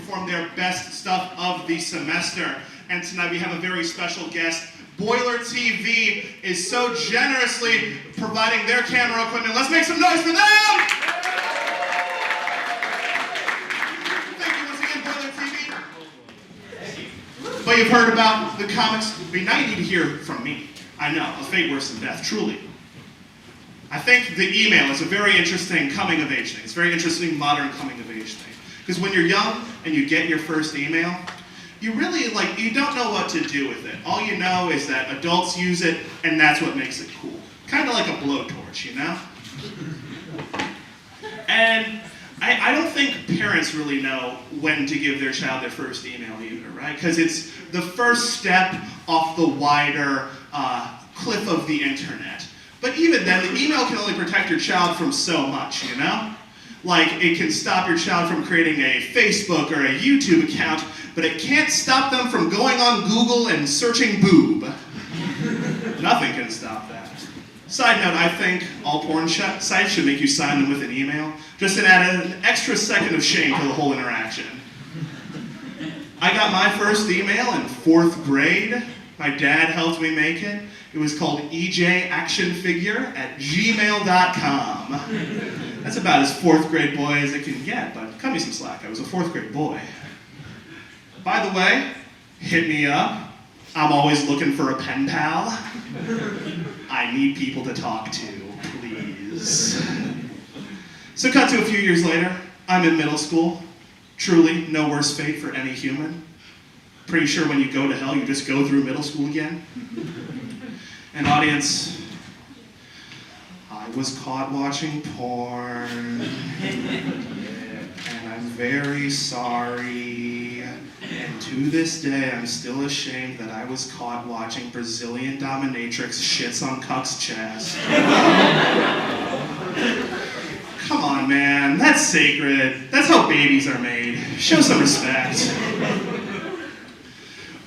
perform their best stuff of the semester. And tonight we have a very special guest. Boiler TV is so generously providing their camera equipment. Let's make some noise for them! Thank you once again, Boiler TV. But you've heard about the comics. But now you need to hear from me. I know, a fate worse than death, truly. I think the email is a very interesting coming-of-age thing. It's a very interesting modern coming-of-age thing. Because when you're young and you get your first email, you really, you don't know what to do with it. All you know is that adults use it, and that's what makes it cool. Kind of like a blowtorch, you know? And I don't think parents really know when to give their child their first email either, right? Because it's the first step off the wider cliff of the internet. But even then, the email can only protect your child from so much, you know? Like, it can stop your child from creating a Facebook or a YouTube account, but it can't stop them from going on Google and searching boob. Nothing can stop that. Side note, I think all porn sites should make you sign them with an email, just to add an extra second of shame to the whole interaction. I got my first email in 4th grade. My dad helped me make it. It was called ejactionfigure@gmail.com. That's about as 4th grade boy as it can get, but cut me some slack. I was a 4th grade boy. By the way, hit me up. I'm always looking for a pen pal. I need people to talk to, please. So cut to a few years later. I'm in middle school. Truly, no worse fate for any human. Pretty sure when you go to hell, you just go through middle school again. And audience, I was caught watching porn. And I'm very sorry. And to this day, I'm still ashamed that I was caught watching Brazilian dominatrix shits on cuck's chest. Come on, man. That's sacred. That's how babies are made. Show some respect.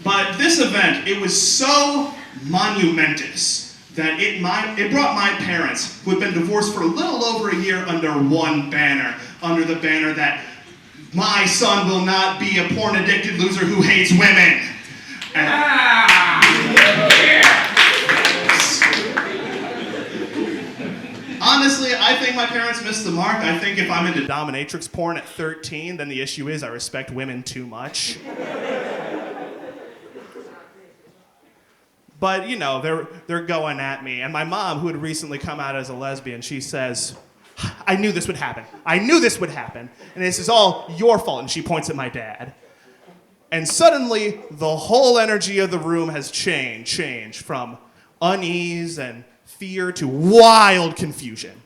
But this event, it was so monumentous that it brought my parents, who had been divorced for a little over a year, under one banner. Under the banner that my son will not be a porn-addicted loser who hates women. Honestly, I think my parents missed the mark. I think if I'm into dominatrix porn at 13, then the issue is I respect women too much. But, you know, they're going at me. And my mom, who had recently come out as a lesbian, she says, I knew this would happen. I knew this would happen. And this is all your fault. And she points at my dad. And suddenly, the whole energy of the room has changed from unease and fear to wild confusion.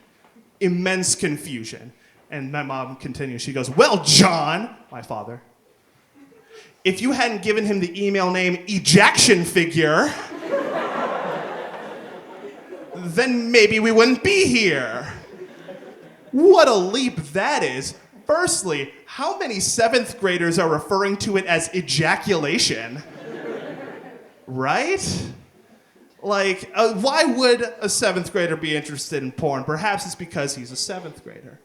Immense confusion. And my mom continues. She goes, well, John, my father, if you hadn't given him the email name Ejaction Figure, then maybe we wouldn't be here. What a leap that is. Firstly, how many 7th graders are referring to it as ejaculation? Right? Why would a 7th grader be interested in porn? Perhaps it's because he's a 7th grader.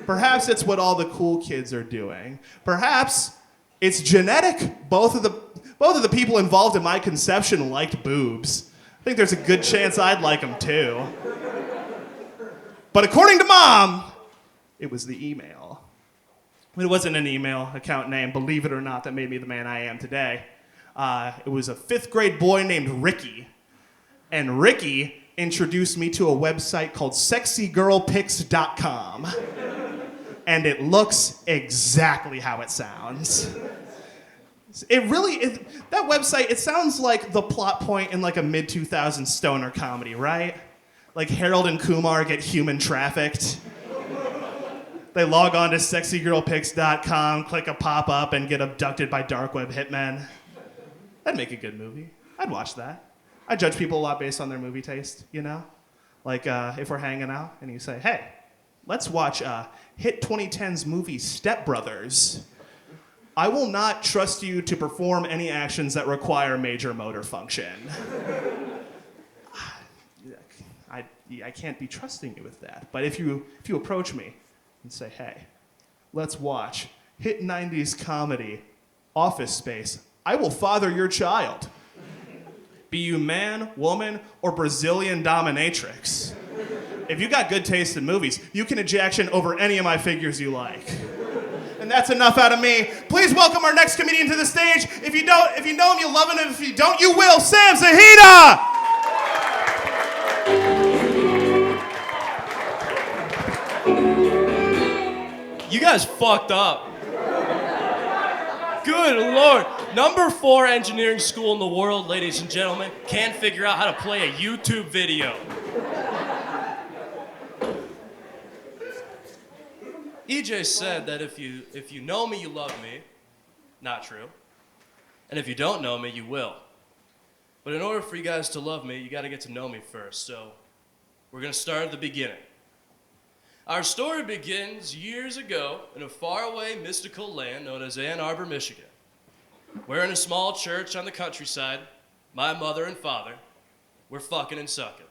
Perhaps it's what all the cool kids are doing. Perhaps it's genetic. Both of the people involved in my conception liked boobs. I think there's a good chance I'd like them too. But according to Mom, it was the email. It wasn't an email account name, believe it or not, that made me the man I am today. It was a 5th grade boy named Ricky. And Ricky introduced me to a website called sexygirlpics.com. And it looks exactly how it sounds. That website, it sounds like the plot point in like a mid-2000s stoner comedy, right? Like Harold and Kumar get human trafficked. They log on to sexygirlpics.com, click a pop-up, and get abducted by dark web hitmen. That'd make a good movie. I'd watch that. I judge people a lot based on their movie taste, you know? Like if we're hanging out and you say, hey, let's watch hit 2010's movie Step Brothers. I will not trust you to perform any actions that require major motor function. I can't be trusting you with that. But if you approach me and say, hey, let's watch hit 90s comedy, Office Space, I will father your child. Be you man, woman, or Brazilian dominatrix. If you got good taste in movies, you can ejaction over any of my figures you like. And that's enough out of me. Please welcome our next comedian to the stage. If you know him, you'll love him. If you don't, you will. Sam Zahida! You guys fucked up. Good Lord. Number 4 engineering school in the world, ladies and gentlemen, can't figure out how to play a YouTube video. EJ said that if you know me, you love me. Not true. And if you don't know me, you will. But in order for you guys to love me, you got to get to know me first. So we're going to start at the beginning. Our story begins years ago in a faraway mystical land known as Ann Arbor, Michigan. We're in a small church on the countryside. My mother and father were fucking and sucking.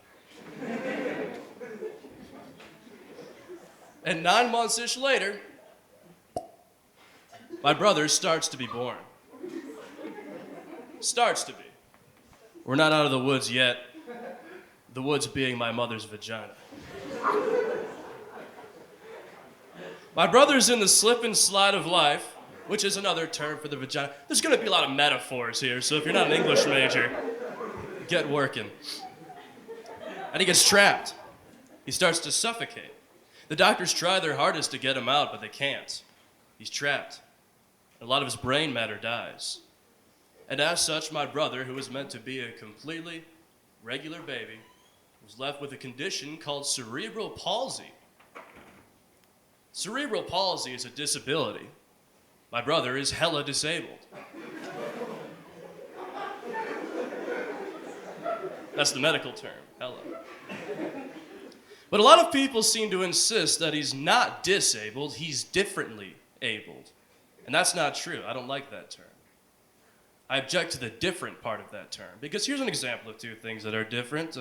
And 9 months-ish later, my brother starts to be born. Starts to be. We're not out of the woods yet. The woods being my mother's vagina. My brother's in the slip and slide of life, which is another term for the vagina. There's gonna be a lot of metaphors here, so if you're not an English major, get working. And he gets trapped. He starts to suffocate. The doctors try their hardest to get him out, but they can't. He's trapped. A lot of his brain matter dies. And as such, my brother, who was meant to be a completely regular baby, was left with a condition called cerebral palsy. Cerebral palsy is a disability. My brother is hella disabled. That's the medical term, hella. But a lot of people seem to insist that he's not disabled, he's differently abled. And that's not true. I don't like that term. I object to the different part of that term. Because here's an example of two things that are different.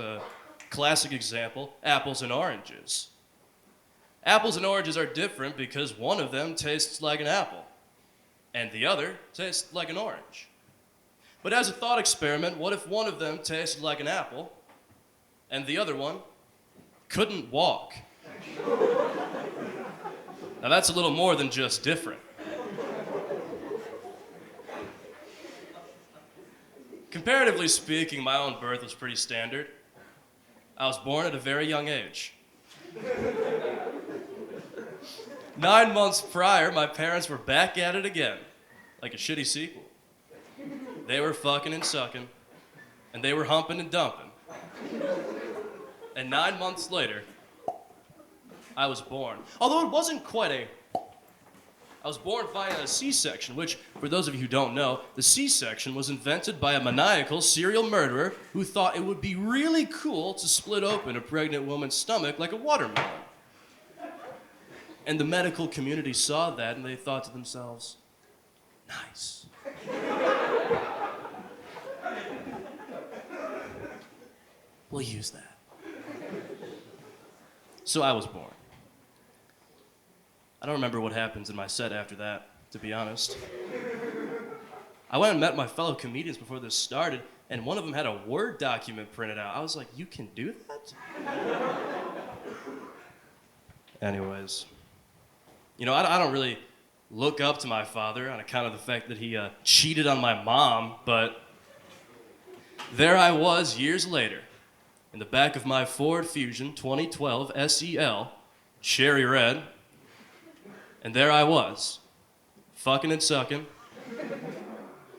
Classic example, apples and oranges. Apples and oranges are different because one of them tastes like an apple, and the other tastes like an orange. But as a thought experiment, what if one of them tasted like an apple, and the other one couldn't walk? Now that's a little more than just different. Comparatively speaking, my own birth was pretty standard. I was born at a very young age. 9 months prior, my parents were back at it again, like a shitty sequel. They were fucking and sucking, and they were humping and dumping. And 9 months later, I was born. Although it wasn't quite I was born via a C-section, which, for those of you who don't know, the C-section was invented by a maniacal serial murderer who thought it would be really cool to split open a pregnant woman's stomach like a watermelon. And the medical community saw that and they thought to themselves, nice. We'll use that. So I was born. I don't remember what happens in my set after that, to be honest. I went and met my fellow comedians before this started, and one of them had a Word document printed out. I was like, you can do that? Anyways, you know, I don't really look up to my father on account of the fact that he cheated on my mom, but there I was years later, in the back of my Ford Fusion 2012 SEL, cherry red, and there I was, fucking and sucking,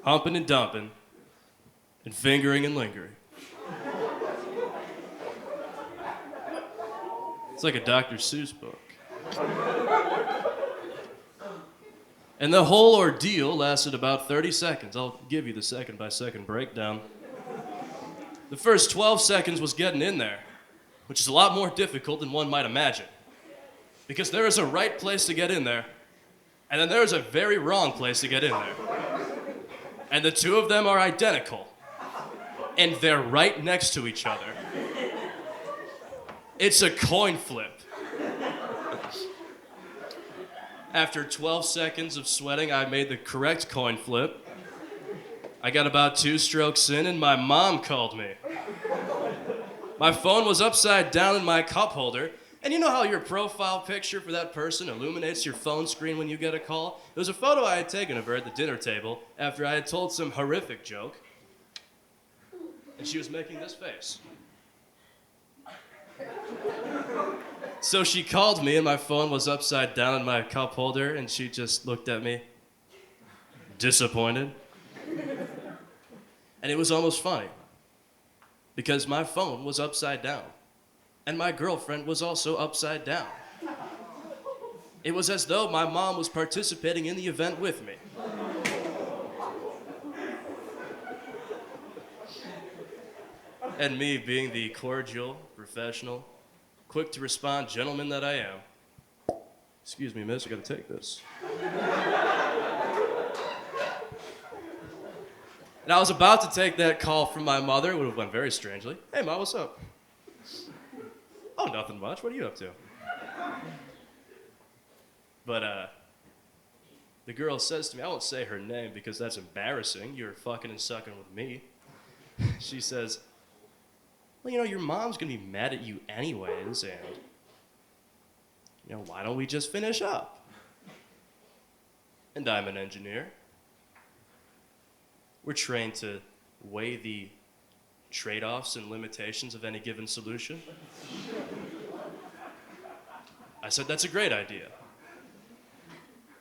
humping and dumping, and fingering and lingering. It's like a Dr. Seuss book. And the whole ordeal lasted about 30 seconds. I'll give you the second-by-second breakdown. The first 12 seconds was getting in there, which is a lot more difficult than one might imagine. Because there is a right place to get in there, and then there is a very wrong place to get in there. And the two of them are identical, and they're right next to each other. It's a coin flip. After 12 seconds of sweating, I made the correct coin flip. I got about 2 strokes in, and my mom called me. My phone was upside down in my cup holder, and you know how your profile picture for that person illuminates your phone screen when you get a call? It was a photo I had taken of her at the dinner table after I had told some horrific joke, and she was making this face. So she called me, and my phone was upside down in my cup holder, and she just looked at me, disappointed. And it was almost funny, because my phone was upside down, and my girlfriend was also upside down. It was as though my mom was participating in the event with me. And me, being the cordial, professional, quick to respond gentleman that I am. Excuse me, miss, I gotta take this. And I was about to take that call from my mother. It would have went very strangely. Hey, Ma, what's up? Oh, nothing much. What are you up to? But, the girl says to me, I won't say her name because that's embarrassing. You're fucking and sucking with me. She says, well, you know, your mom's gonna be mad at you anyways, and, you know, why don't we just finish up? And I'm an engineer. We're trained to weigh the trade-offs and limitations of any given solution. I said, that's a great idea.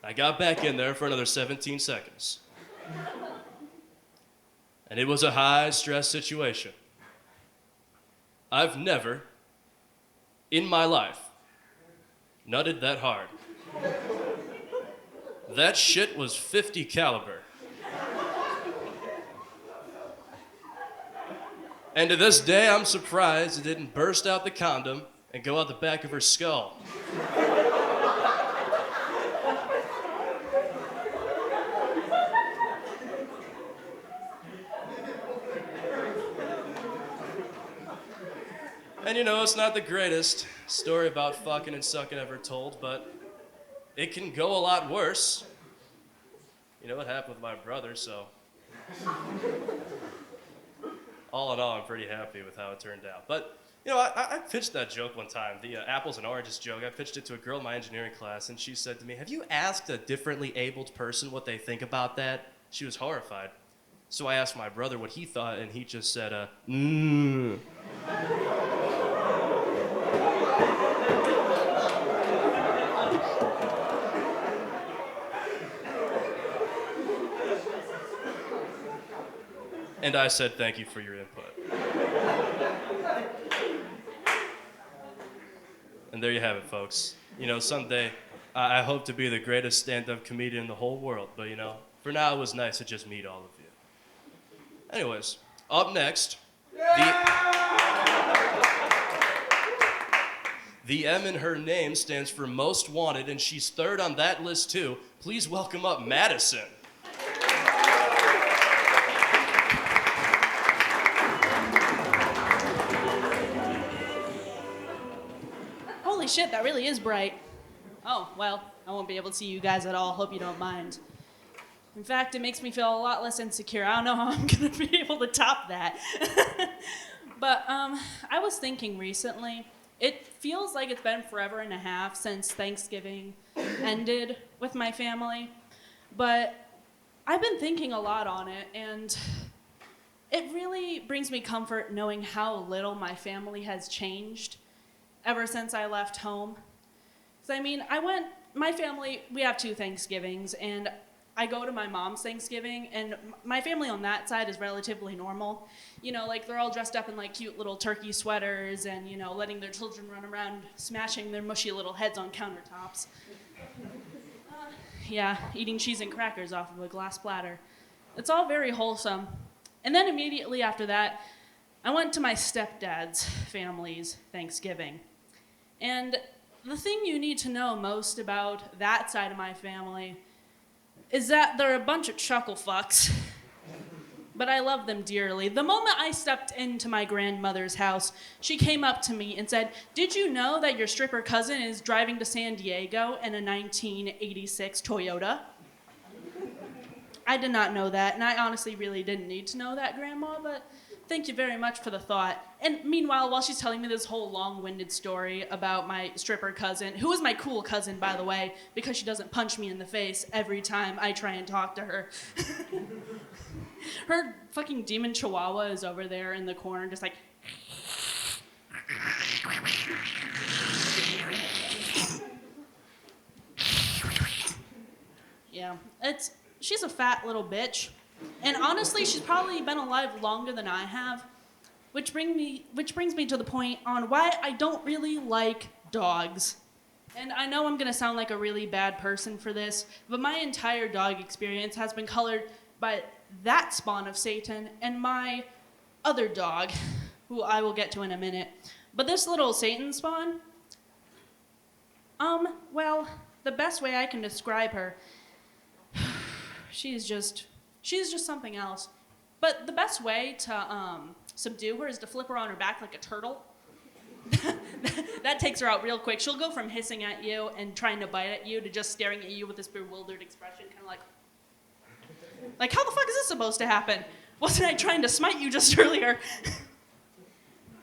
I got back in there for another 17 seconds. And it was a high-stress situation. I've never, in my life, nutted that hard. That shit was 50 caliber. And to this day, I'm surprised it didn't burst out the condom and go out the back of her skull. And you know, it's not the greatest story about fucking and sucking ever told, but it can go a lot worse. You know, it happened with my brother, so all in all, I'm pretty happy with how it turned out. But, you know, I pitched that joke one time, the apples and oranges joke. I pitched it to a girl in my engineering class, and she said to me, have you asked a differently abled person what they think about that? She was horrified. So I asked my brother what he thought, and he just said, And I said, thank you for your input. And there you have it, folks. You know, someday I hope to be the greatest stand-up comedian in the whole world, but you know, for now it was nice to just meet all of you. Anyways, up next, the M in her name stands for Most Wanted, and she's third on that list too. Please welcome up Madison. Holy shit, that really is bright. Oh, well, I won't be able to see you guys at all. Hope you don't mind. In fact, it makes me feel a lot less insecure. I don't know how I'm gonna be able to top that. But I was thinking recently, it feels like it's been forever and a half since Thanksgiving ended with my family. But I've been thinking a lot on it, and it really brings me comfort knowing how little my family has changed ever since I left home. So I mean, my family, we have 2 Thanksgivings, and I go to my mom's Thanksgiving, and my family on that side is relatively normal. You know, like they're all dressed up in like cute little turkey sweaters and, you know, letting their children run around smashing their mushy little heads on countertops. Yeah, eating cheese and crackers off of a glass platter. It's all very wholesome. And then immediately after that, I went to my stepdad's family's Thanksgiving. And the thing you need to know most about that side of my family is that they're a bunch of chuckle fucks. but I love them dearly. The moment I stepped into my grandmother's house, she came up to me and said, "Did you know that your stripper cousin is driving to San Diego in a 1986 Toyota?" I did not know that, and I honestly really didn't need to know that, Grandma, but thank you very much for the thought. And meanwhile, while she's telling me this whole long-winded story about my stripper cousin, who is my cool cousin, by the way, because she doesn't punch me in the face every time I try and talk to her. Her fucking demon chihuahua is over there in the corner, just like... Yeah, she's a fat little bitch. And honestly, she's probably been alive longer than I have, which brings me to the point on why I don't really like dogs. And I know I'm gonna sound like a really bad person for this, but my entire dog experience has been colored by that spawn of Satan and my other dog, who I will get to in a minute. But this little Satan spawn, well, the best way I can describe her, she's just something else. But the best way to subdue her is to flip her on her back like a turtle. That takes her out real quick. She'll go from hissing at you and trying to bite at you to just staring at you with this bewildered expression, kind of like, how the fuck is this supposed to happen? Wasn't I trying to smite you just earlier?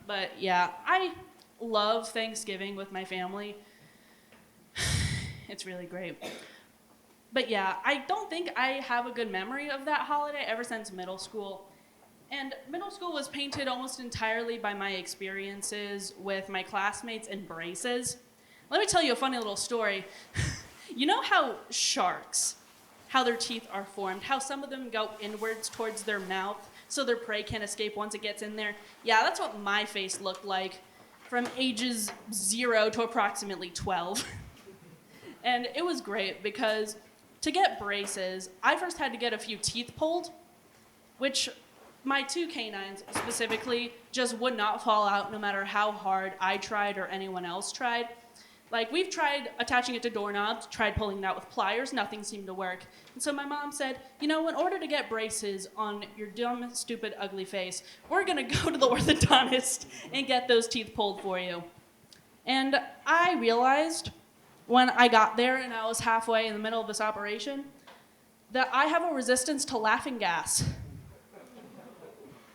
But yeah, I love Thanksgiving with my family. It's really great. But yeah, I don't think I have a good memory of that holiday ever since middle school. And middle school was painted almost entirely by my experiences with my classmates in braces. Let me tell you a funny little story. You know how sharks, how their teeth are formed, how some of them go inwards towards their mouth so their prey can't escape once it gets in there? Yeah, that's what my face looked like from ages 0 to approximately 12. And it was great because to get braces, I first had to get a few teeth pulled, which my 2 canines specifically just would not fall out no matter how hard I tried or anyone else tried. Like, we've tried attaching it to doorknobs, tried pulling it out with pliers, nothing seemed to work. And so my mom said, you know, in order to get braces on your dumb, stupid, ugly face, we're gonna go to the orthodontist and get those teeth pulled for you. And I realized when I got there and I was halfway in the middle of this operation that I have a resistance to laughing gas.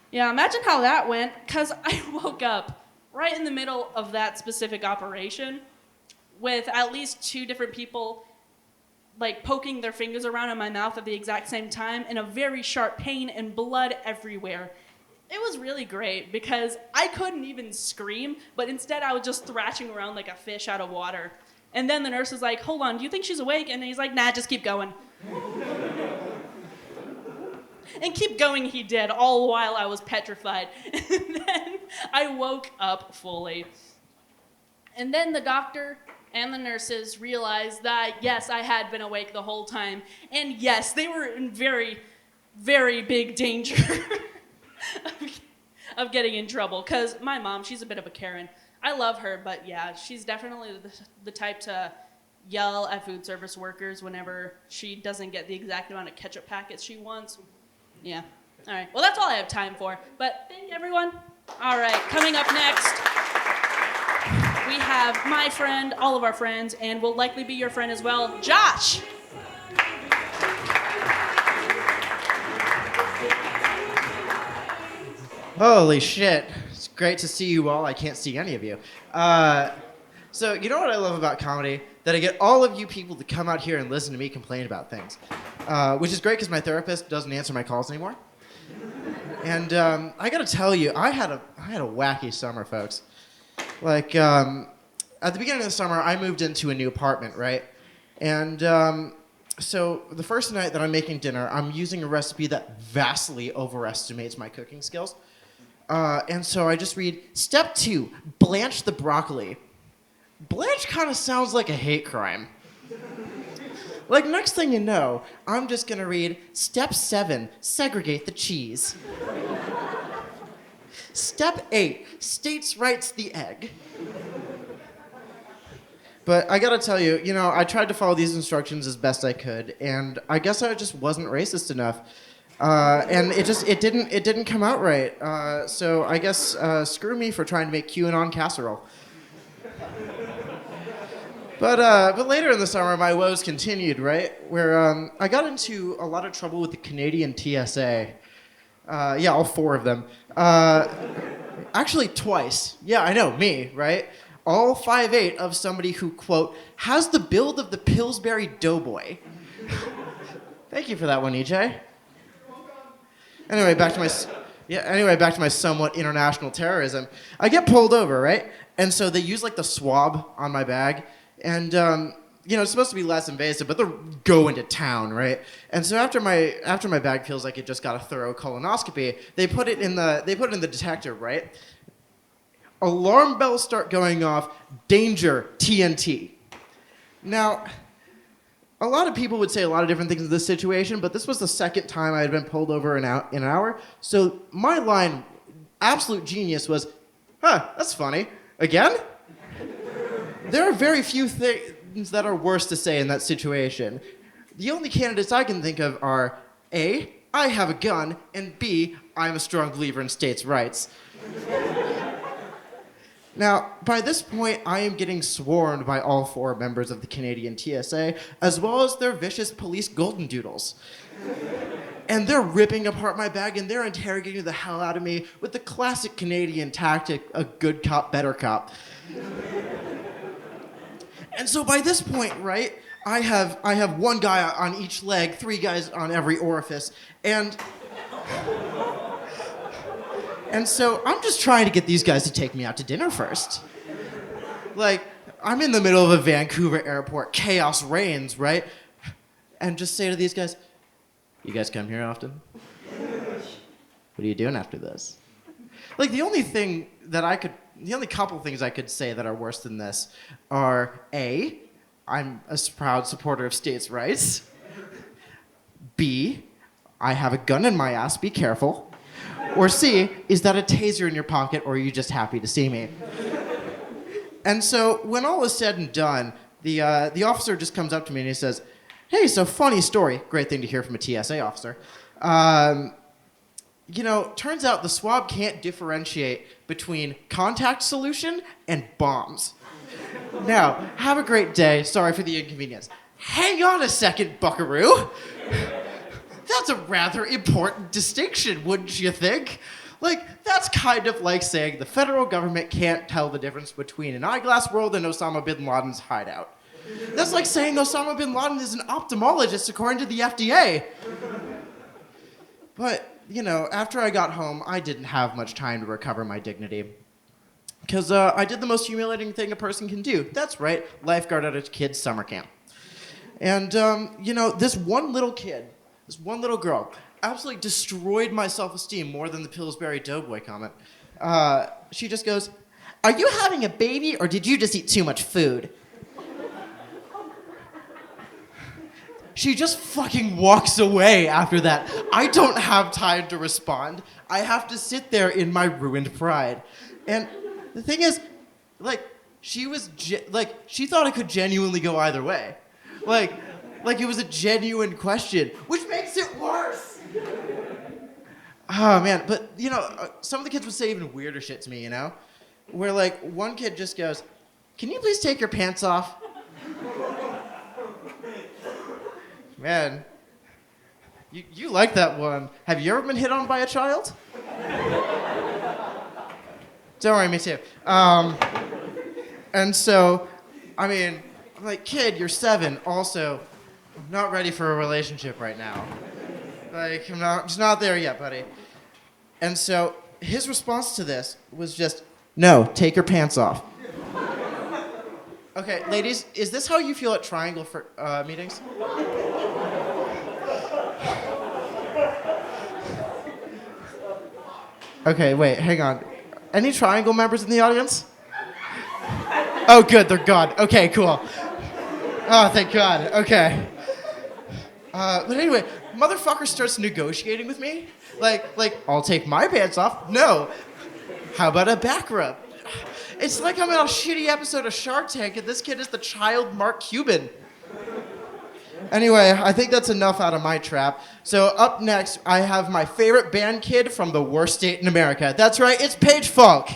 Yeah, imagine how that went, because I woke up right in the middle of that specific operation with at least 2 different people like poking their fingers around in my mouth at the exact same time and a very sharp pain and blood everywhere. It was really great because I couldn't even scream, but instead I was just thrashing around like a fish out of water. And then the nurse was like, hold on, do you think she's awake? And he's like, nah, just keep going. And keep going he did, all while I was petrified. And then I woke up fully. And then the doctor and the nurses realized that, yes, I had been awake the whole time. And yes, they were in very, very big danger of getting in trouble. Because my mom, she's a bit of a Karen. I love her, but yeah, she's definitely the type to yell at food service workers whenever she doesn't get the exact amount of ketchup packets she wants. Yeah. All right. Well, that's all I have time for. But thank you, everyone. All right. Coming up next, we have my friend, all of our friends, and will likely be your friend as well, Josh. Holy shit. It's great to see you all. I can't see any of you. So you know what I love about comedy? That I get all of you people to come out here and listen to me complain about things. Which is great because my therapist doesn't answer my calls anymore. And I gotta tell you, I had a wacky summer, folks. Like, at the beginning of the summer, I moved into a new apartment, right? And so the first night that I'm making dinner, I'm using a recipe that vastly overestimates my cooking skills. And so I just read, step 2, blanch the broccoli. Blanch kind of sounds like a hate crime. Like, next thing you know, I'm just gonna read, step 7, segregate the cheese. Step 8, states' rights the egg. But I gotta tell you, I tried to follow these instructions as best I could, and I guess I just wasn't racist enough. And it didn't come out right. So I guess screw me for trying to make QAnon casserole. But later in the summer, my woes continued, right? Where I got into a lot of trouble with the Canadian TSA. Yeah, all 4 of them. Actually, twice. Yeah, I know, me, right? All 5'8" of somebody who, quote, has the build of the Pillsbury Doughboy. Thank you for that one, EJ. Anyway, back to my somewhat international terrorism. I get pulled over, right? And so they use like the swab on my bag, and it's supposed to be less invasive, but they're going to town, right? And so after my bag feels like it just got a thorough colonoscopy, they put it in the detector, right? Alarm bells start going off. Danger, TNT. Now, a lot of people would say a lot of different things in this situation, but this was the second time I had been pulled over in an hour. So my line, absolute genius, was, that's funny. Again? There are very few things that are worse to say in that situation. The only candidates I can think of are A, I have a gun, and B, I'm a strong believer in states' rights. Now, by this point, I am getting swarmed by all 4 members of the Canadian TSA, as well as their vicious police golden doodles. And they're ripping apart my bag, and they're interrogating the hell out of me with the classic Canadian tactic, a good cop, better cop. And so by this point, right, I have 1 guy on each leg, 3 guys on every orifice, and so I'm just trying to get these guys to take me out to dinner first. Like, I'm in the middle of a Vancouver airport, chaos reigns, right? And just say to these guys, you guys come here often? What are you doing after this? Like, the only couple things I could say that are worse than this are A, I'm a proud supporter of states' rights. B, I have a gun in my ass, be careful. Or C, is that a taser in your pocket, or are you just happy to see me? And so when all is said and done, the officer just comes up to me and he says, hey, so funny story. Great thing to hear from a TSA officer. Turns out the swab can't differentiate between contact solution and bombs. Now, have a great day. Sorry for the inconvenience. Hang on a second, buckaroo. That's a rather important distinction, wouldn't you think? Like, that's kind of like saying the federal government can't tell the difference between an eyeglass world and Osama bin Laden's hideout. That's like saying Osama bin Laden is an ophthalmologist according to the FDA. But, after I got home, I didn't have much time to recover my dignity. Because I did the most humiliating thing a person can do. That's right, lifeguard at a kid's summer camp. And, this one little girl, absolutely destroyed my self-esteem more than the Pillsbury Doughboy comment. She just goes, are you having a baby or did you just eat too much food? She just fucking walks away after that. I don't have time to respond. I have to sit there in my ruined pride. And the thing is, she thought it could genuinely go either way. Like it was a genuine question, which makes it worse. Oh, man. But, some of the kids would say even weirder shit to me, Where, one kid just goes, can you please take your pants off? Man, you like that one. Have you ever been hit on by a child? Don't worry, me too. And so, I'm like, kid, you're 7. Also, I'm not ready for a relationship right now. I'm just not there yet, buddy. And so, his response to this was just, no, take your pants off. Okay, ladies, is this how you feel at Triangle for meetings? Okay, wait, hang on. Any Triangle members in the audience? Oh, good, they're gone. Okay, cool. Oh, thank God. Okay. But anyway, motherfucker starts negotiating with me. I'll take my pants off. No. How about a back rub? It's like I'm in a shitty episode of Shark Tank and this kid is the child Mark Cuban. Anyway, I think that's enough out of my trap. So up next, I have my favorite band kid from the worst state in America. That's right, it's Paige Falk.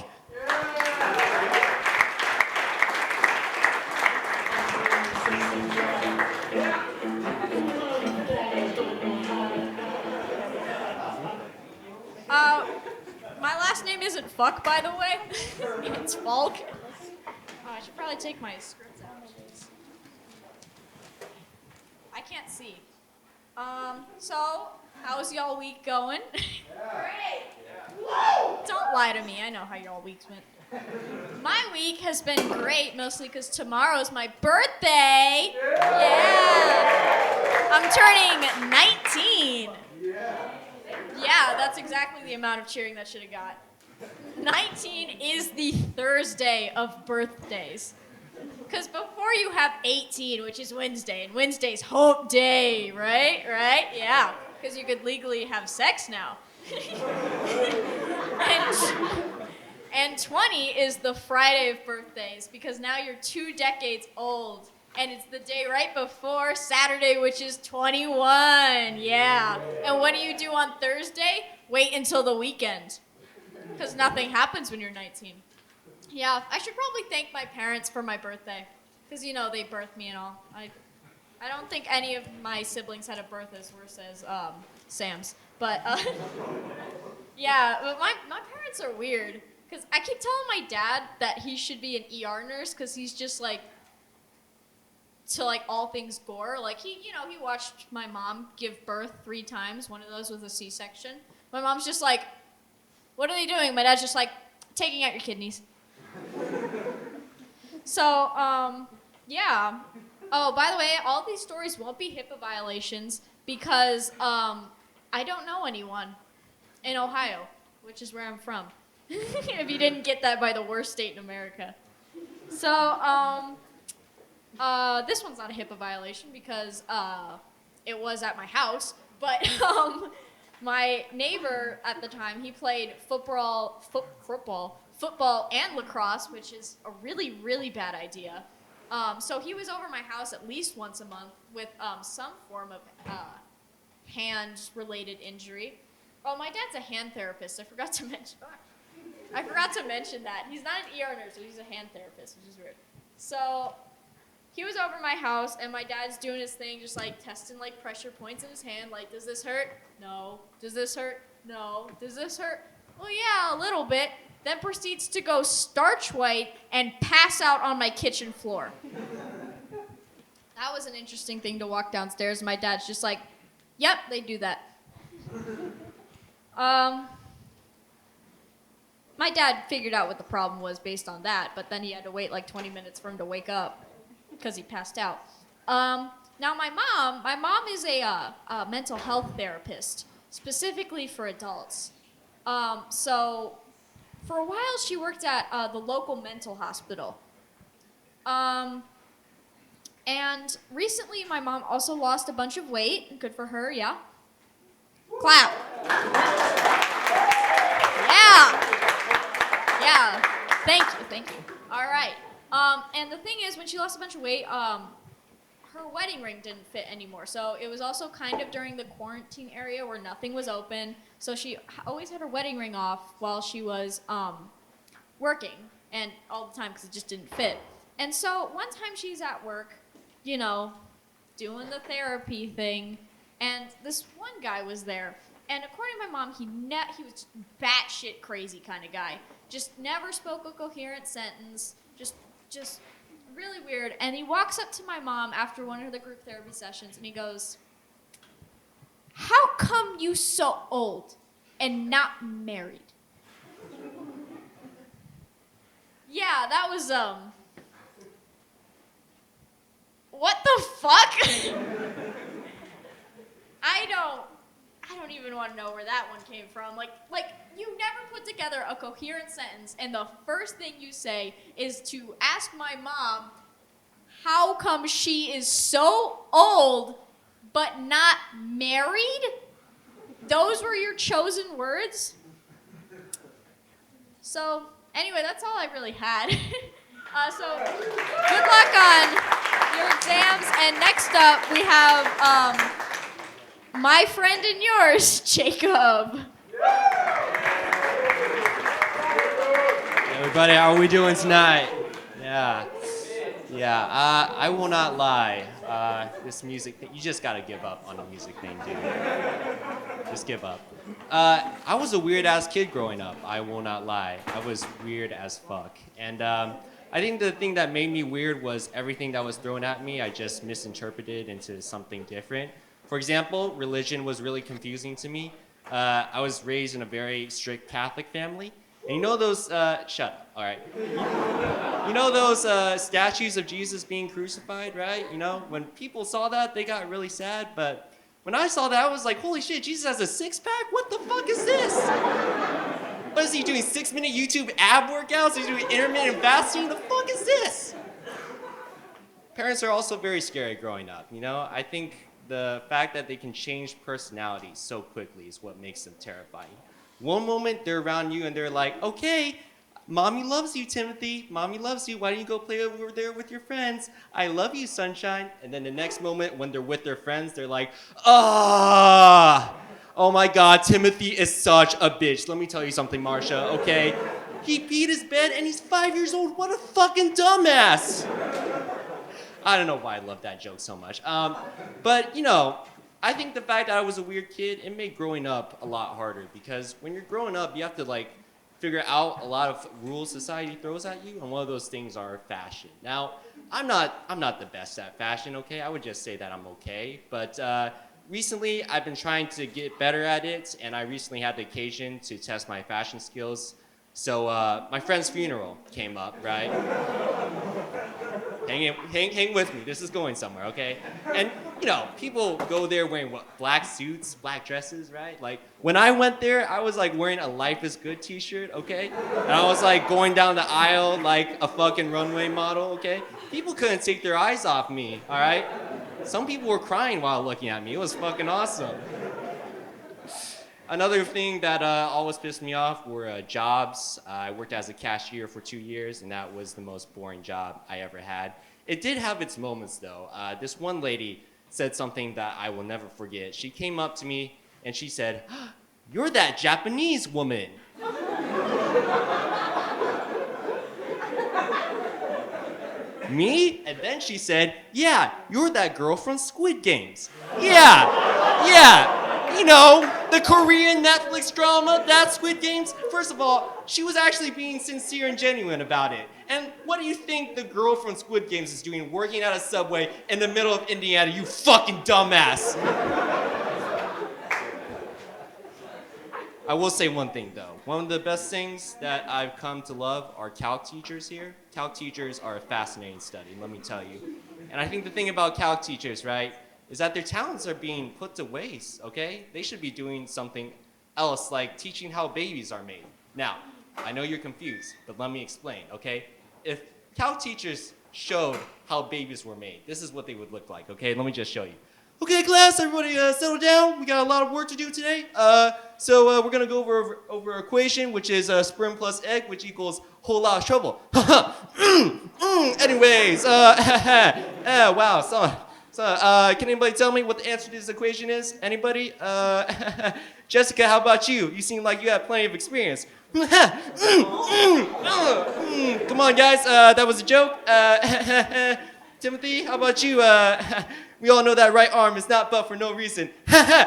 My last name isn't Fuck, by the way. It's Falk. Oh, I should probably take my scripts out. Jeez. I can't see. So, how's y'all week going? Great! Don't lie to me, I know how y'all weeks went. My week has been great, mostly because tomorrow's my birthday. Yeah! I'm turning 19. Yeah, that's exactly the amount of cheering that should have got. 19 is the Thursday of birthdays. Because before you have 18, which is Wednesday, and Wednesday's Hope Day, right? Right? Yeah, because you could legally have sex now. and 20 is the Friday of birthdays, because now you're 2 decades old. And it's the day right before Saturday, which is 21. Yeah. And what do you do on Thursday? Wait until the weekend. Because nothing happens when you're 19. Yeah, I should probably thank my parents for my birthday. Because, you know, they birthed me and all. I don't think any of my siblings had a birth as worse as Sam's. But, yeah, but my parents are weird. Because I keep telling my dad that he should be an ER nurse because he's just, like, to like all things gore. Like he watched my mom give birth 3 times. One of those was a C-section. My mom's just like, what are they doing? My dad's just like, taking out your kidneys. So, yeah. Oh, by the way, all these stories won't be HIPAA violations because I don't know anyone in Ohio, which is where I'm from. If you didn't get that by the worst state in America. So, this one's not a HIPAA violation because it was at my house, but my neighbor at the time, he played football and lacrosse, which is a really, really bad idea. So he was over my house at least once a month with some form of hand-related injury. Oh, my dad's a hand therapist. I forgot to mention that. He's not an ER nurse, but he's a hand therapist, which is weird. So he was over my house, and my dad's doing his thing, just like testing like pressure points in his hand, like, does this hurt? No. Does this hurt? No. Does this hurt? Well, yeah, a little bit. Then proceeds to go starch white and pass out on my kitchen floor. That was an interesting thing to walk downstairs. My dad's just like, yep, they do that. My dad figured out what the problem was based on that, but then he had to wait like 20 minutes for him to wake up because he passed out. Now my mom is a mental health therapist, specifically for adults. So for a while she worked at the local mental hospital. And recently my mom also lost a bunch of weight. Good for her, yeah. Clap. Yeah. Thank you. All right. And the thing is, when she lost a bunch of weight, her wedding ring didn't fit anymore. So it was also kind of during the quarantine area where nothing was open. So she always had her wedding ring off while she was working, and all the time because it just didn't fit. And so one time she's at work, you know, doing the therapy thing, and this one guy was there. And according to my mom, he was batshit crazy kind of guy. Just never spoke a coherent sentence. Just really weird. And he walks up to my mom after one of the group therapy sessions, and he goes, "How come you so old and not married?" Yeah, that was, what the fuck? I don't even want to know where that one came from. Like you never put together a coherent sentence, and the first thing you say is to ask my mom how come she is so old but not married? Those were your chosen words? So, anyway, that's all I really had. So, good luck on your exams. And next up, we have my friend and yours, Jacob. Everybody, how are we doing tonight? Yeah. I will not lie. This music thing, you just gotta give up on the music thing, dude. Just give up. I was a weird ass kid growing up. I will not lie. I was weird as fuck. And I think the thing that made me weird was everything that was thrown at me, I just misinterpreted into something different. For example, religion was really confusing to me. I was raised in a very strict Catholic family. And you know those, shut up, all right. You know those statues of Jesus being crucified, right? You know, when people saw that, they got really sad. But when I saw that, I was like, holy shit, Jesus has a six-pack? What the fuck is this? What is he doing, 6-minute YouTube ab workouts? He's doing intermittent fasting? The fuck is this? Parents are also very scary growing up, you know? I think the fact that they can change personalities so quickly is what makes them terrifying. One moment they're around you and they're like, okay, mommy loves you, Timothy. Mommy loves you. Why don't you go play over there with your friends? I love you, sunshine. And then the next moment when they're with their friends, they're like, oh my God, Timothy is such a bitch. Let me tell you something, Marsha, okay? He peed his bed and he's 5 years old. What a fucking dumbass. I don't know why I love that joke so much. But, you know, I think the fact that I was a weird kid, it made growing up a lot harder because when you're growing up, you have to like figure out a lot of rules society throws at you, and one of those things are fashion. Now, I'm not the best at fashion, okay? I would just say that I'm okay, but recently I've been trying to get better at it, and I recently had the occasion to test my fashion skills. So my friend's funeral came up, right? Hang with me. This is going somewhere, okay? And, you know, people go there wearing what? Black suits, black dresses, right? Like, when I went there, I was like wearing a Life is Good t-shirt, okay? And I was like going down the aisle like a fucking runway model, okay? People couldn't take their eyes off me, all right? Some people were crying while looking at me. It was fucking awesome. Another thing that always pissed me off were jobs. I worked as a cashier for 2 years, and that was the most boring job I ever had. It did have its moments, though. This one lady said something that I will never forget. She came up to me, and she said, "You're that Japanese woman." Me? And then she said, "Yeah, you're that girl from Squid Games." Yeah. You know, the Korean Netflix drama, that Squid Games. First of all, she was actually being sincere and genuine about it. And what do you think the girl from Squid Games is doing working at a Subway in the middle of Indiana, you fucking dumbass? I will say one thing, though. One of the best things that I've come to love are calc teachers here. Calc teachers are a fascinating study, let me tell you. And I think the thing about calc teachers, right, is that their talents are being put to waste, okay? They should be doing something else, like teaching how babies are made. Now, I know you're confused, but let me explain, okay? If calc teachers showed how babies were made, this is what they would look like, okay? Let me just show you. Okay, class, everybody settle down. We got a lot of work to do today. So we're gonna go over equation, which is sperm plus egg, which equals whole lot of trouble. Anyways, wow, So, can anybody tell me what the answer to this equation is? Anybody? Jessica, how about you? You seem like you have plenty of experience. Come on, guys, that was a joke. Timothy, how about you? We all know that right arm is not butt for no reason. Why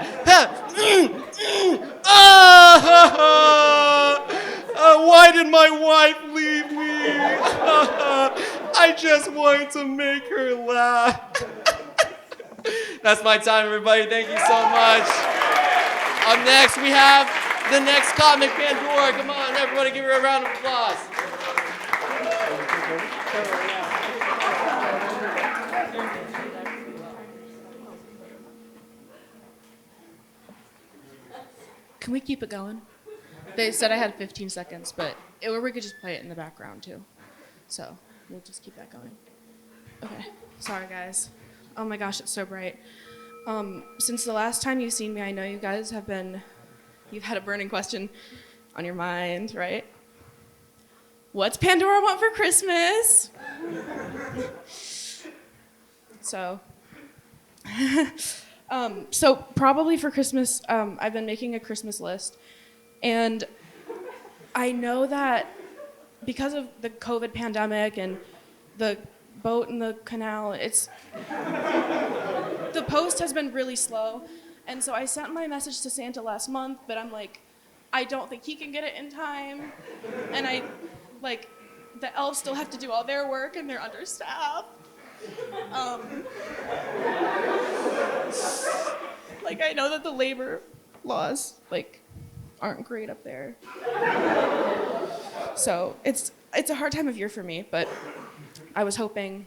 did my wife leave me? I just wanted to make her laugh. That's my time, everybody. Thank you so much. Up next, we have the next comic, Pandora. Come on, everybody, give her a round of applause. Can we keep it going? They said I had 15 seconds, but we could just play it in the background too. So we'll just keep that going. Okay. Sorry, guys. Oh my gosh, it's so bright. Since the last time you've seen me, I know you guys you've had a burning question on your mind, right? What's Pandora want for Christmas? So, so probably for Christmas, I've been making a Christmas list, and I know that because of the COVID pandemic and the boat in the canal, the post has been really slow. And so I sent my message to Santa last month, but I'm like, I don't think he can get it in time. And the elves still have to do all their work and they're understaffed. I know that the labor laws, aren't great up there. So it's a hard time of year for me, but I was hoping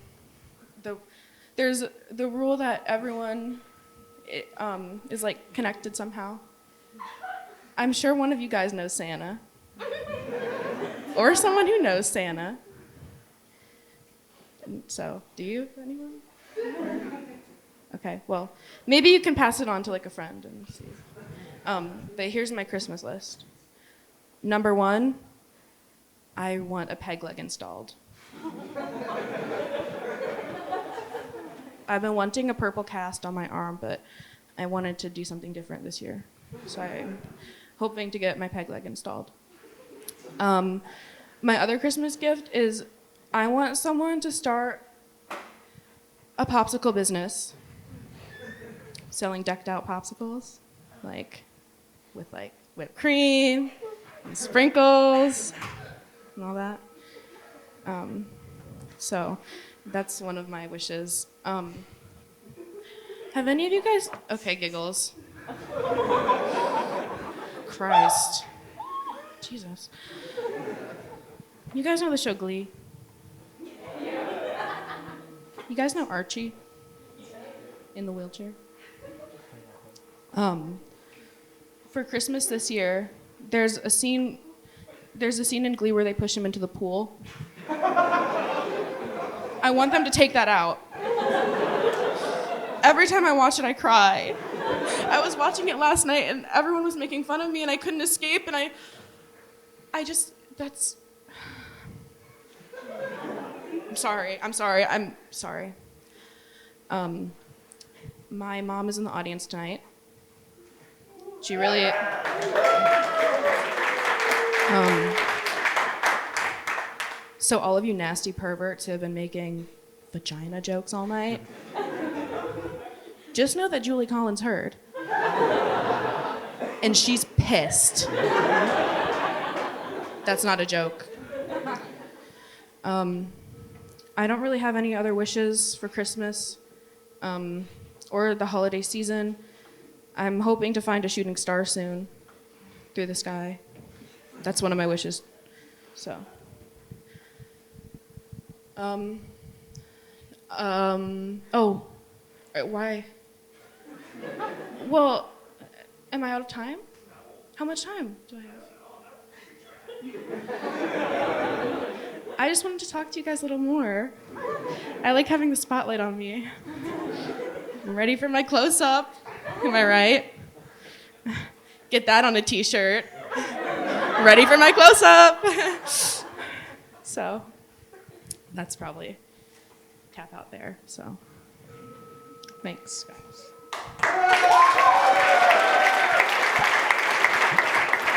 there's the rule that everyone is connected somehow. I'm sure one of you guys knows Santa. Or someone who knows Santa. And so, do you, anyone? Okay, well, maybe you can pass it on to a friend and see. But here's my Christmas list. Number 1, I want a peg leg installed. I've been wanting a purple cast on my arm, but I wanted to do something different this year. So I'm hoping to get my peg leg installed. My other Christmas gift is I want someone to start a popsicle business selling decked out popsicles, with whipped cream and sprinkles and all that. So that's one of my wishes. Have any of you guys, okay, giggles. Christ. Jesus. You guys know the show Glee? You guys know Archie? In the wheelchair? For Christmas this year, there's a scene in Glee where they push him into the pool. I want them to take that out. Every time I watch it, I cry. I was watching it last night and everyone was making fun of me and I couldn't escape and I'm sorry. My mom is in the audience tonight. She really... So all of you nasty perverts who have been making vagina jokes all night, just know that Julie Collins heard. And she's pissed. That's not a joke. I don't really have any other wishes for Christmas or the holiday season. I'm hoping to find a shooting star soon through the sky. That's one of my wishes. So. Why? Well, am I out of time? How much time do I have? I just wanted to talk to you guys a little more. I like having the spotlight on me. I'm ready for my close-up. Am I right? Get that on a t-shirt. Ready for my close-up. So, that's probably tap out there, so. Thanks, guys.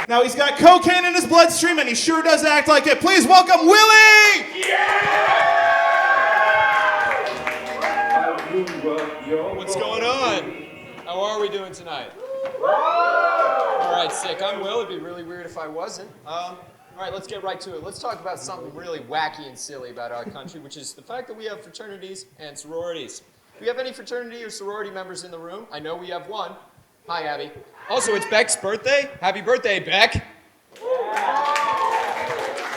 Now he's got cocaine in his bloodstream and he sure does act like it. Please welcome Willie! What's going on? How are we doing tonight? All right, sick. I'm Will. It'd be really weird if I wasn't. All right, let's get right to it. Let's talk about something really wacky and silly about our country, which is the fact that we have fraternities and sororities. Do we have any fraternity or sorority members in the room? I know we have one. Hi, Abby. Also, it's Beck's birthday. Happy birthday, Beck.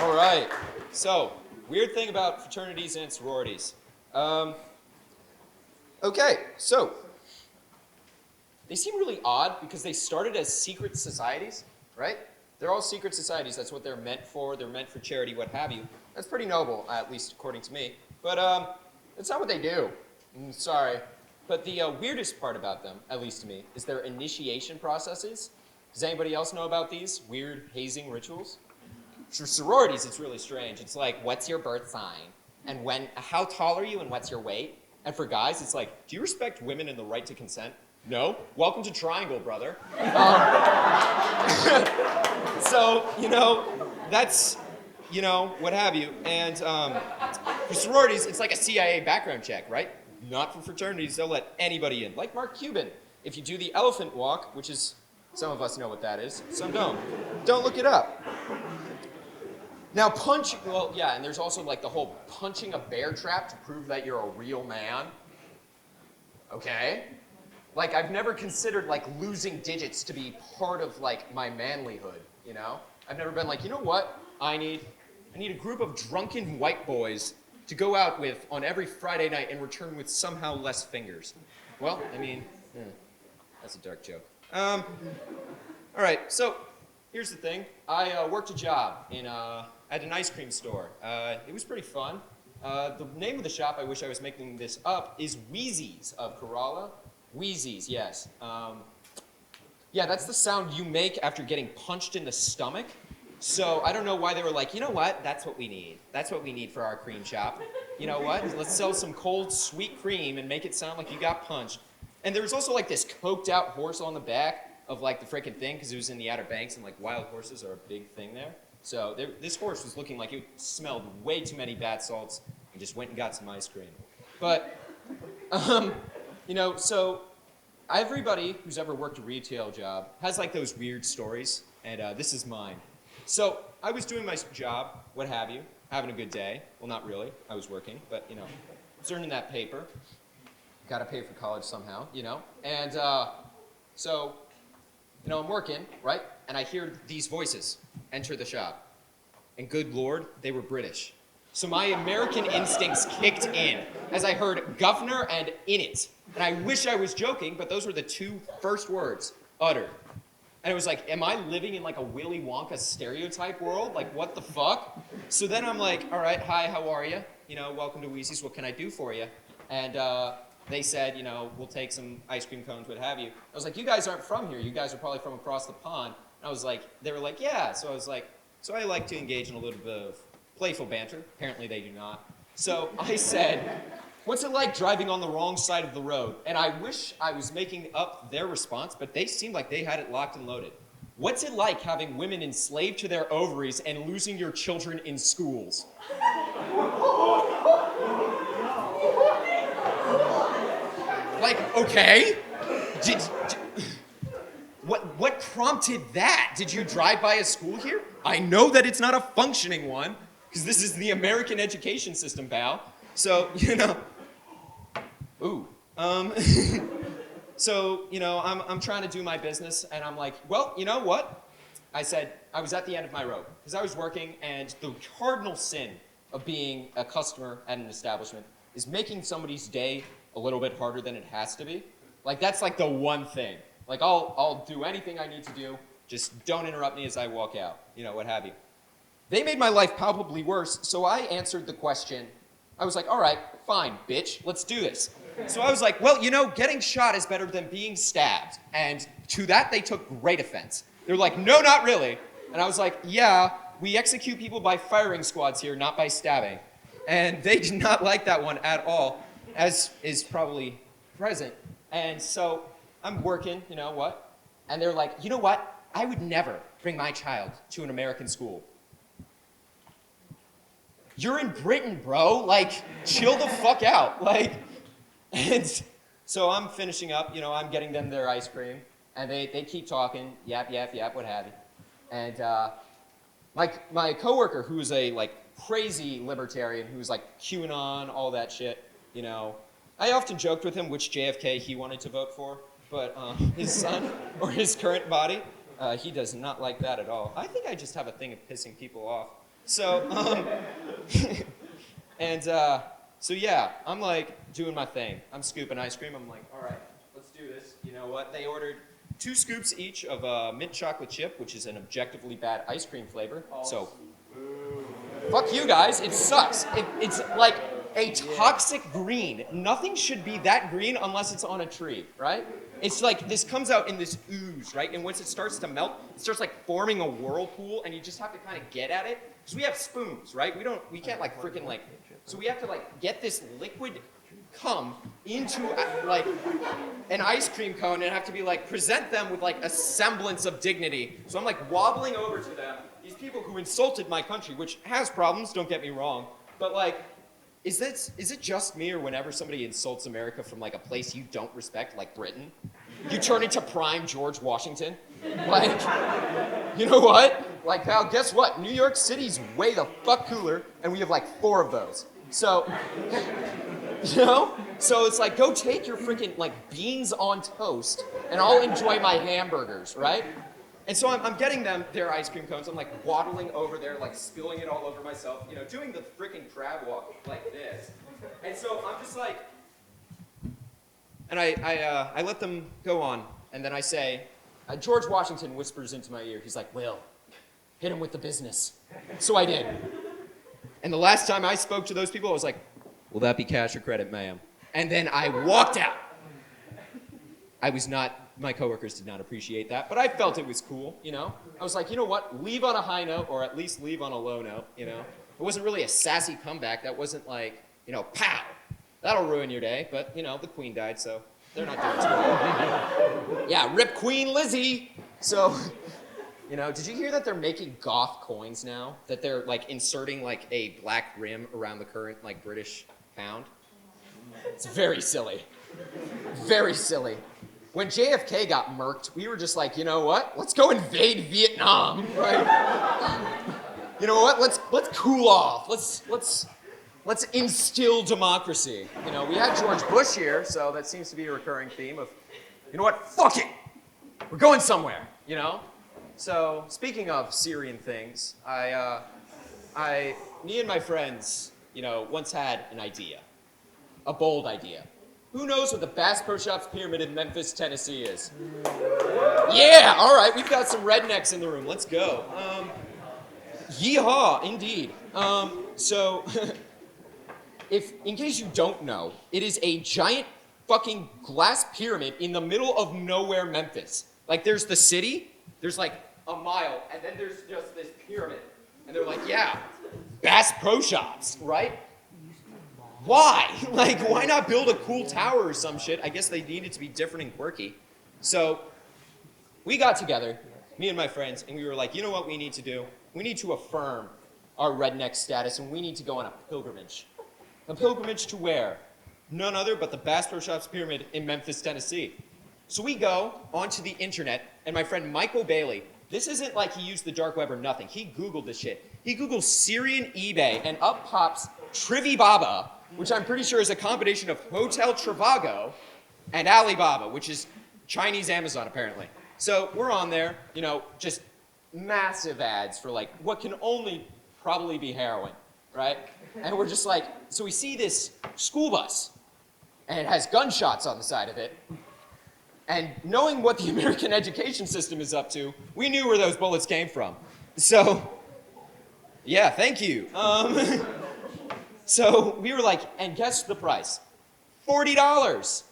All right. So, weird thing about fraternities and sororities. Okay, so they seem really odd because they started as secret societies, right? They're all secret societies. That's what they're meant for. They're meant for charity, what have you. That's pretty noble, at least according to me. But that's not what they do. Sorry. But the weirdest part about them, at least to me, is their initiation processes. Does anybody else know about these weird hazing rituals? For sororities, it's really strange. It's like, what's your birth sign? And how tall are you and what's your weight? And for guys, it's like, do you respect women and the right to consent? No? Welcome to Triangle, brother. So, that's, what have you. And for sororities, it's like a CIA background check, right? Not for fraternities, they'll let anybody in. Like Mark Cuban. If you do the elephant walk, which is, some of us know what that is, some don't. Don't look it up. Now and there's also like the whole punching a bear trap to prove that you're a real man. Okay? Like, I've never considered like losing digits to be part of like my manlyhood, I've never been like, you know what I need a group of drunken white boys to go out with on every Friday night and return with somehow less fingers. Well, that's a dark joke. All right, so here's the thing. I worked a job at an ice cream store. It was pretty fun. The name of the shop, I wish I was making this up, is Wheezy's of Kerala. Wheezy's, yes. Yeah, that's the sound you make after getting punched in the stomach. So I don't know why they were like, you know what? That's what we need. That's what we need for our cream shop. You know what? Let's sell some cold, sweet cream and make it sound like you got punched. And there was also like this coked out horse on the back of like the freaking thing because it was in the Outer Banks and like wild horses are a big thing there. So this horse was looking like it smelled way too many bath salts and just went and got some ice cream. But, so everybody who's ever worked a retail job has like those weird stories, and this is mine. So I was doing my job, what have you, having a good day. Well, not really. I was working, but, I was earning that paper. Got to pay for college somehow, And so, I'm working, right? And I hear these voices enter the shop. And good Lord, they were British. So my American instincts kicked in as I heard governor and in it. And I wish I was joking, but those were the two first words uttered. And it was like, am I living in like a Willy Wonka stereotype world? Like, what the fuck? So then I'm like, all right, hi, how are you? Welcome to Wheezy's, what can I do for you? And they said, we'll take some ice cream cones, what have you. I was like, you guys aren't from here. You guys are probably from across the pond. And I was like, they were like, yeah. So I was like, so I like to engage in a little bit of playful banter. Apparently they do not. So I said, what's it like driving on the wrong side of the road? And I wish I was making up their response, but they seemed like they had it locked and loaded. What's it like having women enslaved to their ovaries and losing your children in schools? Like, okay. What prompted that? Did you drive by a school here? I know that it's not a functioning one, because this is the American education system, pal. So, ooh. So, I'm trying to do my business, and I'm like, well, you know what? I said, I was at the end of my rope, because I was working, and the cardinal sin of being a customer at an establishment is making somebody's day a little bit harder than it has to be. Like, that's like the one thing. Like, I'll do anything I need to do, just don't interrupt me as I walk out, what have you. They made my life palpably worse, so I answered the question. I was like, all right, fine, bitch, let's do this. So I was like, well, getting shot is better than being stabbed. And to that, they took great offense. They were like, no, not really. And I was like, yeah, we execute people by firing squads here, not by stabbing. And they did not like that one at all, as is probably present. And so I'm working, And they're like, you know what? I would never bring my child to an American school. You're in Britain, bro. Like, chill the fuck out. Like, and so I'm finishing up, I'm getting them their ice cream. And they keep talking, yap, what have you. And my coworker, who's a, crazy libertarian, who's, QAnon, all that shit, I often joked with him which JFK he wanted to vote for. But his son, or his current body, he does not like that at all. I think I just have a thing of pissing people off. So, so yeah, I'm doing my thing. I'm scooping ice cream. I'm like, all right, let's do this. You know what? They ordered 2 scoops each of mint chocolate chip, which is an objectively bad ice cream flavor. So, fuck you guys. It sucks. It's like a toxic green. Nothing should be that green unless it's on a tree, right? It's like this comes out in this ooze, right? And once it starts to melt, it starts forming a whirlpool, and you just have to kind of get at it. Because we have spoons, right? We can't freaking so we have to get this liquid come into like an ice cream cone and have to be like present them with like a semblance of dignity. So I'm like wobbling over to them, these people who insulted my country, which has problems, don't get me wrong, but like, is it just me, or whenever somebody insults America from like a place you don't respect, like Britain, you turn into prime George Washington? Like, you know what? Like, pal, guess what? New York City's way the fuck cooler, and we have like 4 of those. So, you know? So it's like, go take your freaking like beans on toast, and I'll enjoy my hamburgers, right? And so I'm getting them their ice cream cones. I'm like waddling over there, like spilling it all over myself, you know, doing the freaking crab walk like this. And so I'm just like, and I let them go on, and then I say, George Washington whispers into my ear. He's like, Will, hit him with the business. So I did. And the last time I spoke to those people, I was like, will that be cash or credit, ma'am? And then I walked out. My coworkers did not appreciate that, but I felt it was cool, you know? I was like, you know what? Leave on a high note, or at least leave on a low note, you know? It wasn't really a sassy comeback. That wasn't like, you know, pow! That'll ruin your day, but, you know, the queen died, so they're not doing too well. Yeah, rip Queen Lizzie! So, you know, did you hear that they're making goth coins now? That they're, like, inserting, like, a black rim around the current, like, British pound? It's very silly. Very silly. When JFK got murked, we were just like, you know what? Let's go invade Vietnam. Right? You know what? Let's cool off. Let's instill democracy. You know, we had George Bush here, so that seems to be a recurring theme of, you know what? Fuck it. We're going somewhere. You know. So speaking of Syrian things, me and my friends, you know, once had an idea, a bold idea. Who knows what the Bass Pro Shops Pyramid in Memphis, Tennessee is? Yeah, all right, we've got some rednecks in the room. Let's go. Yeehaw, indeed. So, in case you don't know, it is a giant fucking glass pyramid in the middle of nowhere, Memphis. Like, there's the city, there's like a mile, and then there's just this pyramid. And they're like, yeah, Bass Pro Shops, right? Why? Like, why not build a cool tower or some shit? I guess they needed to be different and quirky. So we got together, me and my friends, and we were like, you know what we need to do? We need to affirm our redneck status, and we need to go on a pilgrimage. A pilgrimage to where? None other but the Bass Pro Shops Pyramid in Memphis, Tennessee. So we go onto the internet, and my friend Michael Bailey, this isn't like he used the dark web or nothing. He Googled this shit. He Googled Syrian eBay, and up pops Trivibaba, which I'm pretty sure is a combination of Hotel Trivago and Alibaba, which is Chinese Amazon, apparently. So we're on there, you know, just massive ads for like what can only probably be heroin, right? And we're just like, so we see this school bus, and it has gunshots on the side of it. And knowing what the American education system is up to, we knew where those bullets came from. So, yeah, thank you. So we were like, and guess the price? $40.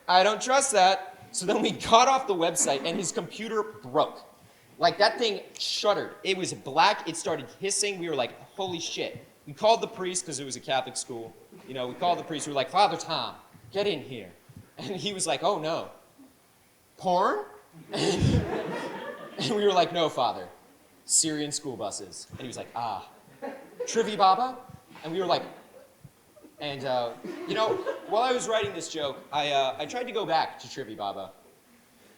I don't trust that. So then we got off the website and his computer broke. Like that thing shuddered. It was black. It started hissing. We were like, holy shit. We called the priest because it was a Catholic school. You know, we called the priest. We were like, Father Tom, get in here. And he was like, oh no. Porn? And we were like, no, Father. Syrian school buses. And he was like, ah. Trivibaba? And we were like, and you know, while I was writing this joke, I tried to go back to Trivibaba.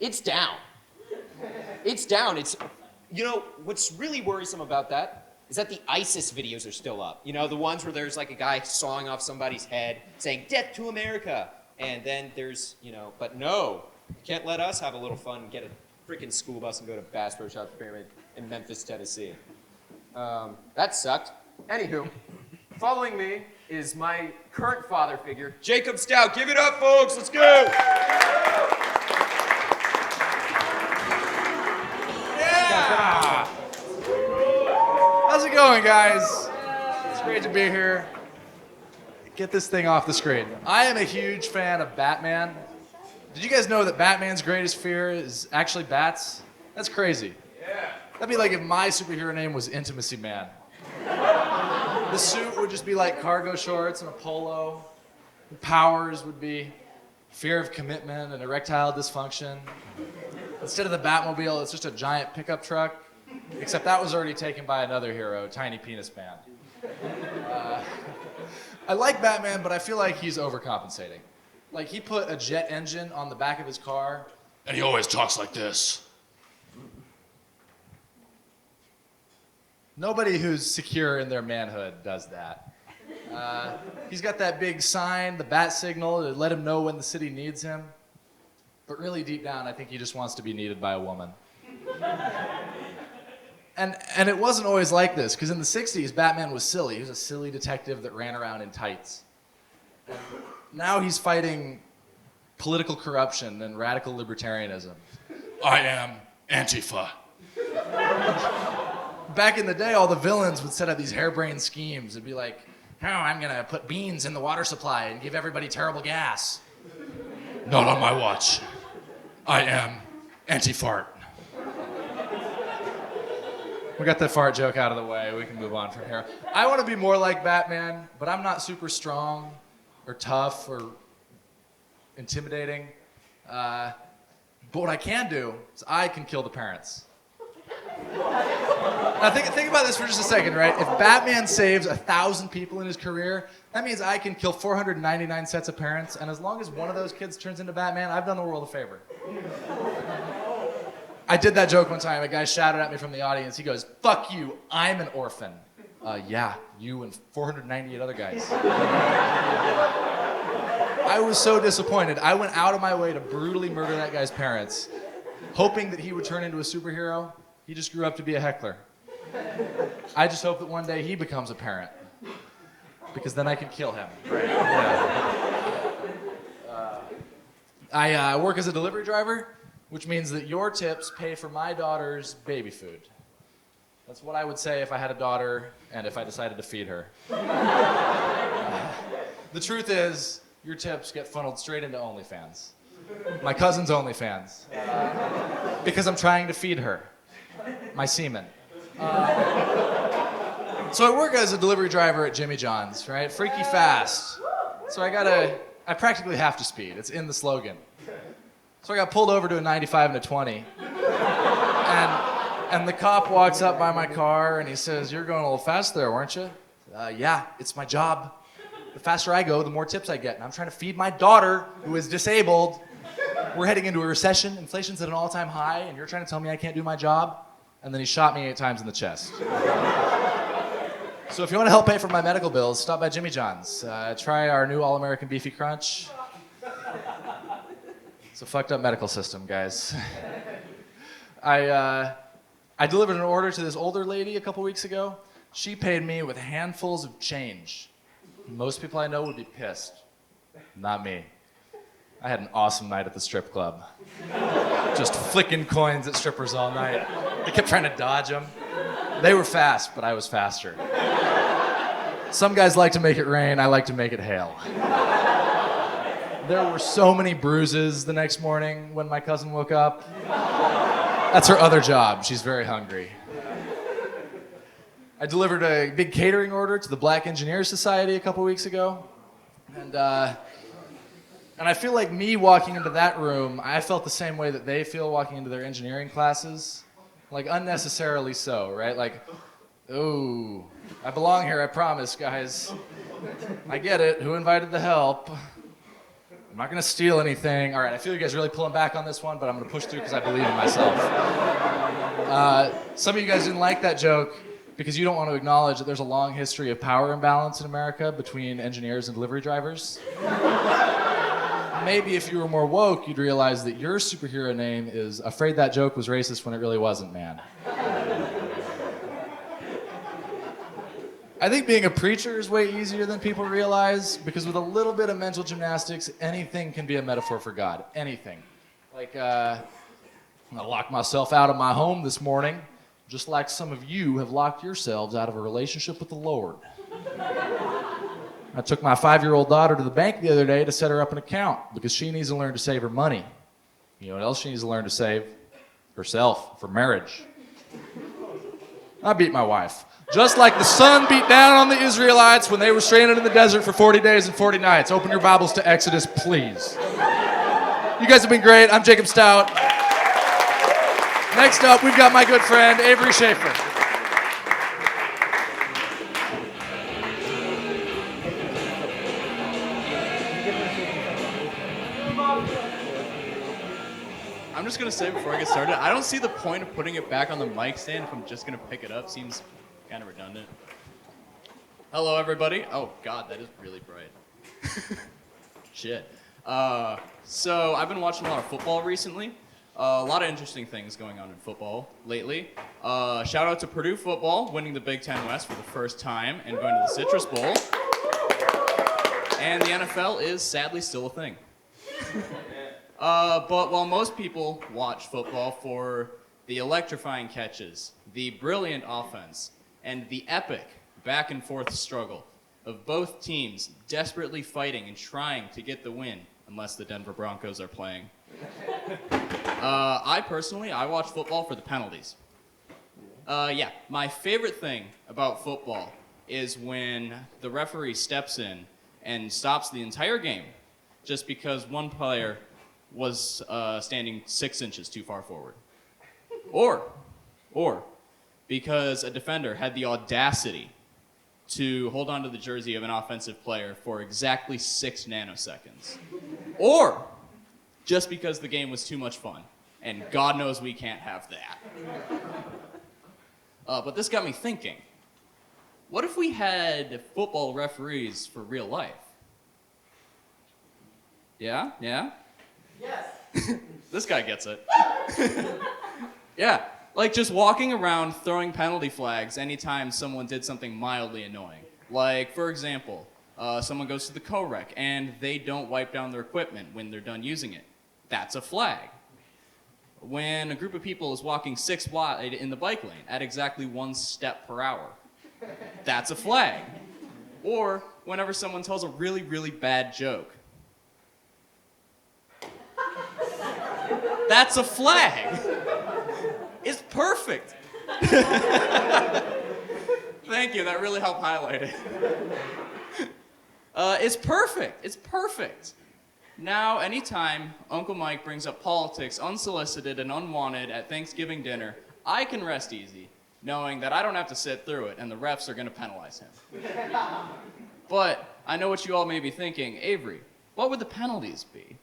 It's down. It's down. It's, you know, what's really worrisome about that is that the ISIS videos are still up. You know, the ones where there's like a guy sawing off somebody's head, saying, death to America. And then there's, you know, but no, you can't let us have a little fun and get a freaking school bus and go to Bass Pro Shops Pyramid in Memphis, Tennessee. That sucked. Anywho. Following me is my current father figure, Jacob Stout. Give it up, folks. Let's go. Yeah. How's it going, guys? It's great to be here. Get this thing off the screen. I am a huge fan of Batman. Did you guys know that Batman's greatest fear is actually bats? That's crazy. Yeah. That'd be like if my superhero name was Intimacy Man. The suit would just be like cargo shorts and a polo. Powers would be fear of commitment and erectile dysfunction. Instead of the Batmobile, it's just a giant pickup truck, except that was already taken by another hero, Tiny Penis Man. I like Batman, but I feel like he's overcompensating. Like, he put a jet engine on the back of his car, and he always talks like this. Nobody who's secure in their manhood does that. He's got that big sign, the bat signal, to let him know when the city needs him. But really deep down, I think he just wants to be needed by a woman. And it wasn't always like this, because in the 60s, Batman was silly. He was a silly detective that ran around in tights. And now he's fighting political corruption and radical libertarianism. I am Antifa. Back in the day, all the villains would set up these harebrained schemes. It'd be like, oh, I'm gonna put beans in the water supply and give everybody terrible gas. Not on my watch. I am anti-fart. We got the fart joke out of the way. We can move on from here. I want to be more like Batman, but I'm not super strong or tough or intimidating. But what I can do is I can kill the parents. Now think about this for just a second, right? If Batman saves 1,000 people in his career, that means I can kill 499 sets of parents, and as long as one of those kids turns into Batman, I've done the world a favor. I did that joke one time. A guy shouted at me from the audience. He goes, "Fuck you, I'm an orphan." Yeah, you and 498 other guys. I was so disappointed. I went out of my way to brutally murder that guy's parents, hoping that he would turn into a superhero. He just grew up to be a heckler. I just hope that one day he becomes a parent, because then I can kill him. Right. Yeah. I work as a delivery driver, which means that your tips pay for my daughter's baby food. That's what I would say if I had a daughter and if I decided to feed her. The truth is, your tips get funneled straight into OnlyFans. My cousin's OnlyFans. Because I'm trying to feed her. My semen. So I work as a delivery driver at Jimmy John's, right? Freaky fast. So I practically have to speed. It's in the slogan. So I got pulled over to a 95 and a 20. And the cop walks up by my car and he says, "You're going a little fast there, weren't you?" Yeah, it's my job. The faster I go, the more tips I get. And I'm trying to feed my daughter, who is disabled. We're heading into a recession. Inflation's at an all-time high, and you're trying to tell me I can't do my job? And then he shot me 8 times in the chest. So if you want to help pay for my medical bills, stop by Jimmy John's. Try our new All-American Beefy Crunch. It's a fucked up medical system, guys. I delivered an order to this older lady a couple weeks ago. She paid me with handfuls of change. Most people I know would be pissed. Not me. I had an awesome night at the strip club. Just flicking coins at strippers all night. I kept trying to dodge them. They were fast, but I was faster. Some guys like to make it rain. I like to make it hail. There were so many bruises the next morning when my cousin woke up. That's her other job. She's very hungry. I delivered a big catering order to the Black Engineers Society a couple weeks ago. And I feel like me walking into that room, I felt the same way that they feel walking into their engineering classes. Like, unnecessarily so, right? Like, oh, I belong here, I promise, guys. I get it. Who invited the help? I'm not going to steal anything. All right, I feel you guys are really pulling back on this one, but I'm going to push through because I believe in myself. Some of you guys didn't like that joke because you don't want to acknowledge that there's a long history of power imbalance in America between engineers and delivery drivers. Maybe if you were more woke, you'd realize that your superhero name is Afraid That Joke Was Racist When It Really Wasn't, man. I think being a preacher is way easier than people realize, because with a little bit of mental gymnastics, anything can be a metaphor for God. Anything. Like, I locked myself out of my home this morning, just like some of you have locked yourselves out of a relationship with the Lord. I took my 5-year-old daughter to the bank the other day to set her up an account because she needs to learn to save her money. You know what else she needs to learn to save? Herself, for marriage. I beat my wife. Just like the sun beat down on the Israelites when they were stranded in the desert for 40 days and 40 nights. Open your Bibles to Exodus, please. You guys have been great. I'm Jacob Stout. Next up, we've got my good friend, Avery Schaefer. I'm just gonna say before I get started, I don't see the point of putting it back on the mic stand if I'm just gonna pick it up. Seems kind of redundant. Hello, everybody. Oh God, that is really bright. Shit. So I've been watching a lot of football recently. A lot of interesting things going on in football lately. Shout out to Purdue football winning the Big Ten West for the first time and going to the Citrus Bowl. And the NFL is sadly still a thing. But while most people watch football for the electrifying catches, the brilliant offense, and the epic back and forth struggle of both teams desperately fighting and trying to get the win, unless the Denver Broncos are playing. I watch football for the penalties. My favorite thing about football is when the referee steps in and stops the entire game just because one player was standing 6 inches too far forward. Or because a defender had the audacity to hold onto the jersey of an offensive player for exactly 6 nanoseconds. Or just because the game was too much fun. And God knows we can't have that. But this got me thinking. What if we had football referees for real life? Yeah? Yes. This guy gets it. Yeah, like just walking around throwing penalty flags anytime someone did something mildly annoying. Like, for example, someone goes to the co-rec and they don't wipe down their equipment when they're done using it. That's a flag. When a group of people is walking 6 wide in the bike lane at exactly 1 step per hour, that's a flag. Or whenever someone tells a really, really bad joke, that's a flag. It's perfect. Thank you, that really helped highlight it. It's perfect. It's perfect. Now, anytime Uncle Mike brings up politics unsolicited and unwanted at Thanksgiving dinner, I can rest easy, knowing that I don't have to sit through it and the refs are going to penalize him. But I know what you all may be thinking. Avery, what would the penalties be?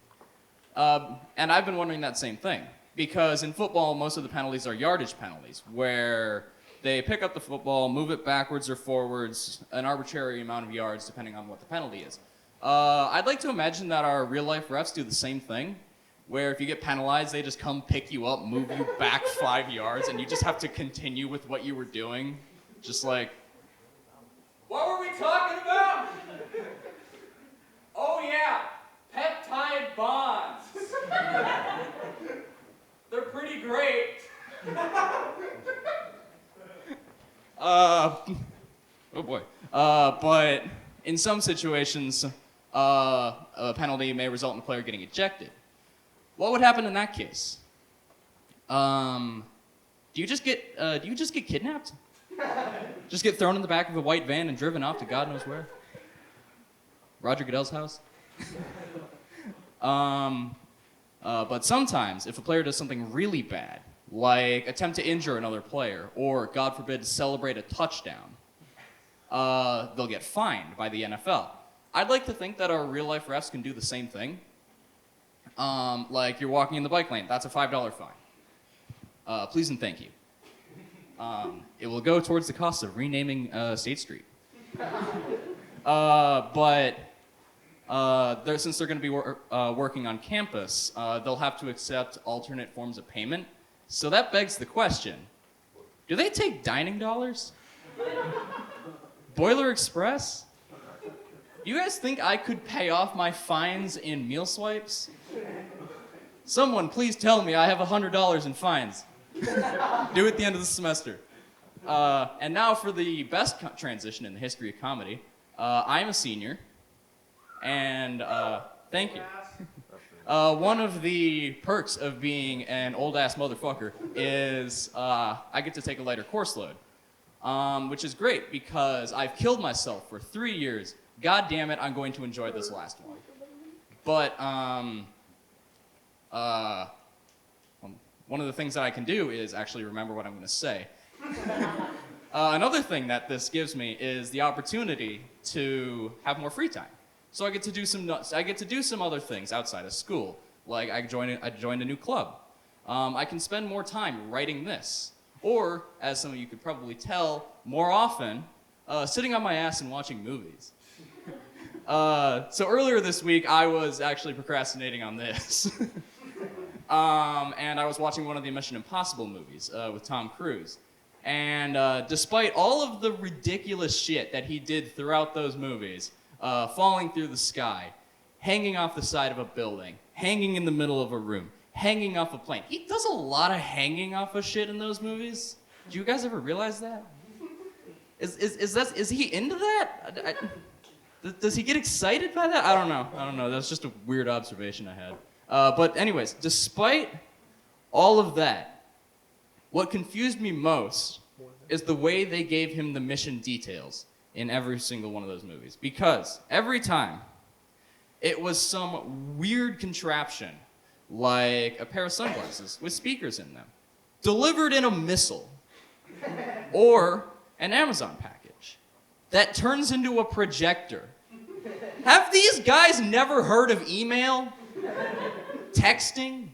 And I've been wondering that same thing. Because in football, most of the penalties are yardage penalties, where they pick up the football, move it backwards or forwards, an arbitrary amount of yards, depending on what the penalty is. I'd like to imagine that our real-life refs do the same thing, where if you get penalized, they just come pick you up, move you back 5 yards, and you just have to continue with what you were doing. Just like, what were we talking about? Oh yeah, peptide bonds. They're pretty great. Oh boy. But in some situations, a penalty may result in the player getting ejected. What would happen in that case? Do you just get kidnapped? Just get thrown in the back of a white van and driven off to God knows where? Roger Goodell's house? But sometimes, if a player does something really bad, like attempt to injure another player, or, God forbid, celebrate a touchdown, they'll get fined by the NFL. I'd like to think that our real-life refs can do the same thing. Like you're walking in the bike lane, that's a $5 fine. Please and thank you. It will go towards the cost of renaming State Street. Since they're going to be working on campus, they'll have to accept alternate forms of payment. So that begs the question, do they take dining dollars? Boiler Express? You guys think I could pay off my fines in meal swipes? Someone please tell me I have $100 in fines. Due at the end of the semester. And now for the best transition in the history of comedy. I'm a senior. And thank you. One of the perks of being an old-ass motherfucker is I get to take a lighter course load. which is great because I've killed myself for 3 years. God damn it, I'm going to enjoy this last one. But one of the things that I can do is actually remember what I'm going to say. Another thing that this gives me is the opportunity to have more free time. So I get to do some other things outside of school. Like I joined a new club. I can spend more time writing this, or as some of you could probably tell, more often sitting on my ass and watching movies. So earlier this week, I was actually procrastinating on this. And I was watching one of the Mission Impossible movies with Tom Cruise. And despite all of the ridiculous shit that he did throughout those movies, falling through the sky, hanging off the side of a building, hanging in the middle of a room, hanging off a plane. He does a lot of hanging off of shit in those movies. Do you guys ever realize that? Is he into that? Does he get excited by that? I don't know. That's just a weird observation I had. But anyways, despite all of that, what confused me most is the way they gave him the mission details in every single one of those movies. Because every time, it was some weird contraption, like a pair of sunglasses with speakers in them, delivered in a missile, or an Amazon package that turns into a projector. Have these guys never heard of email? Texting?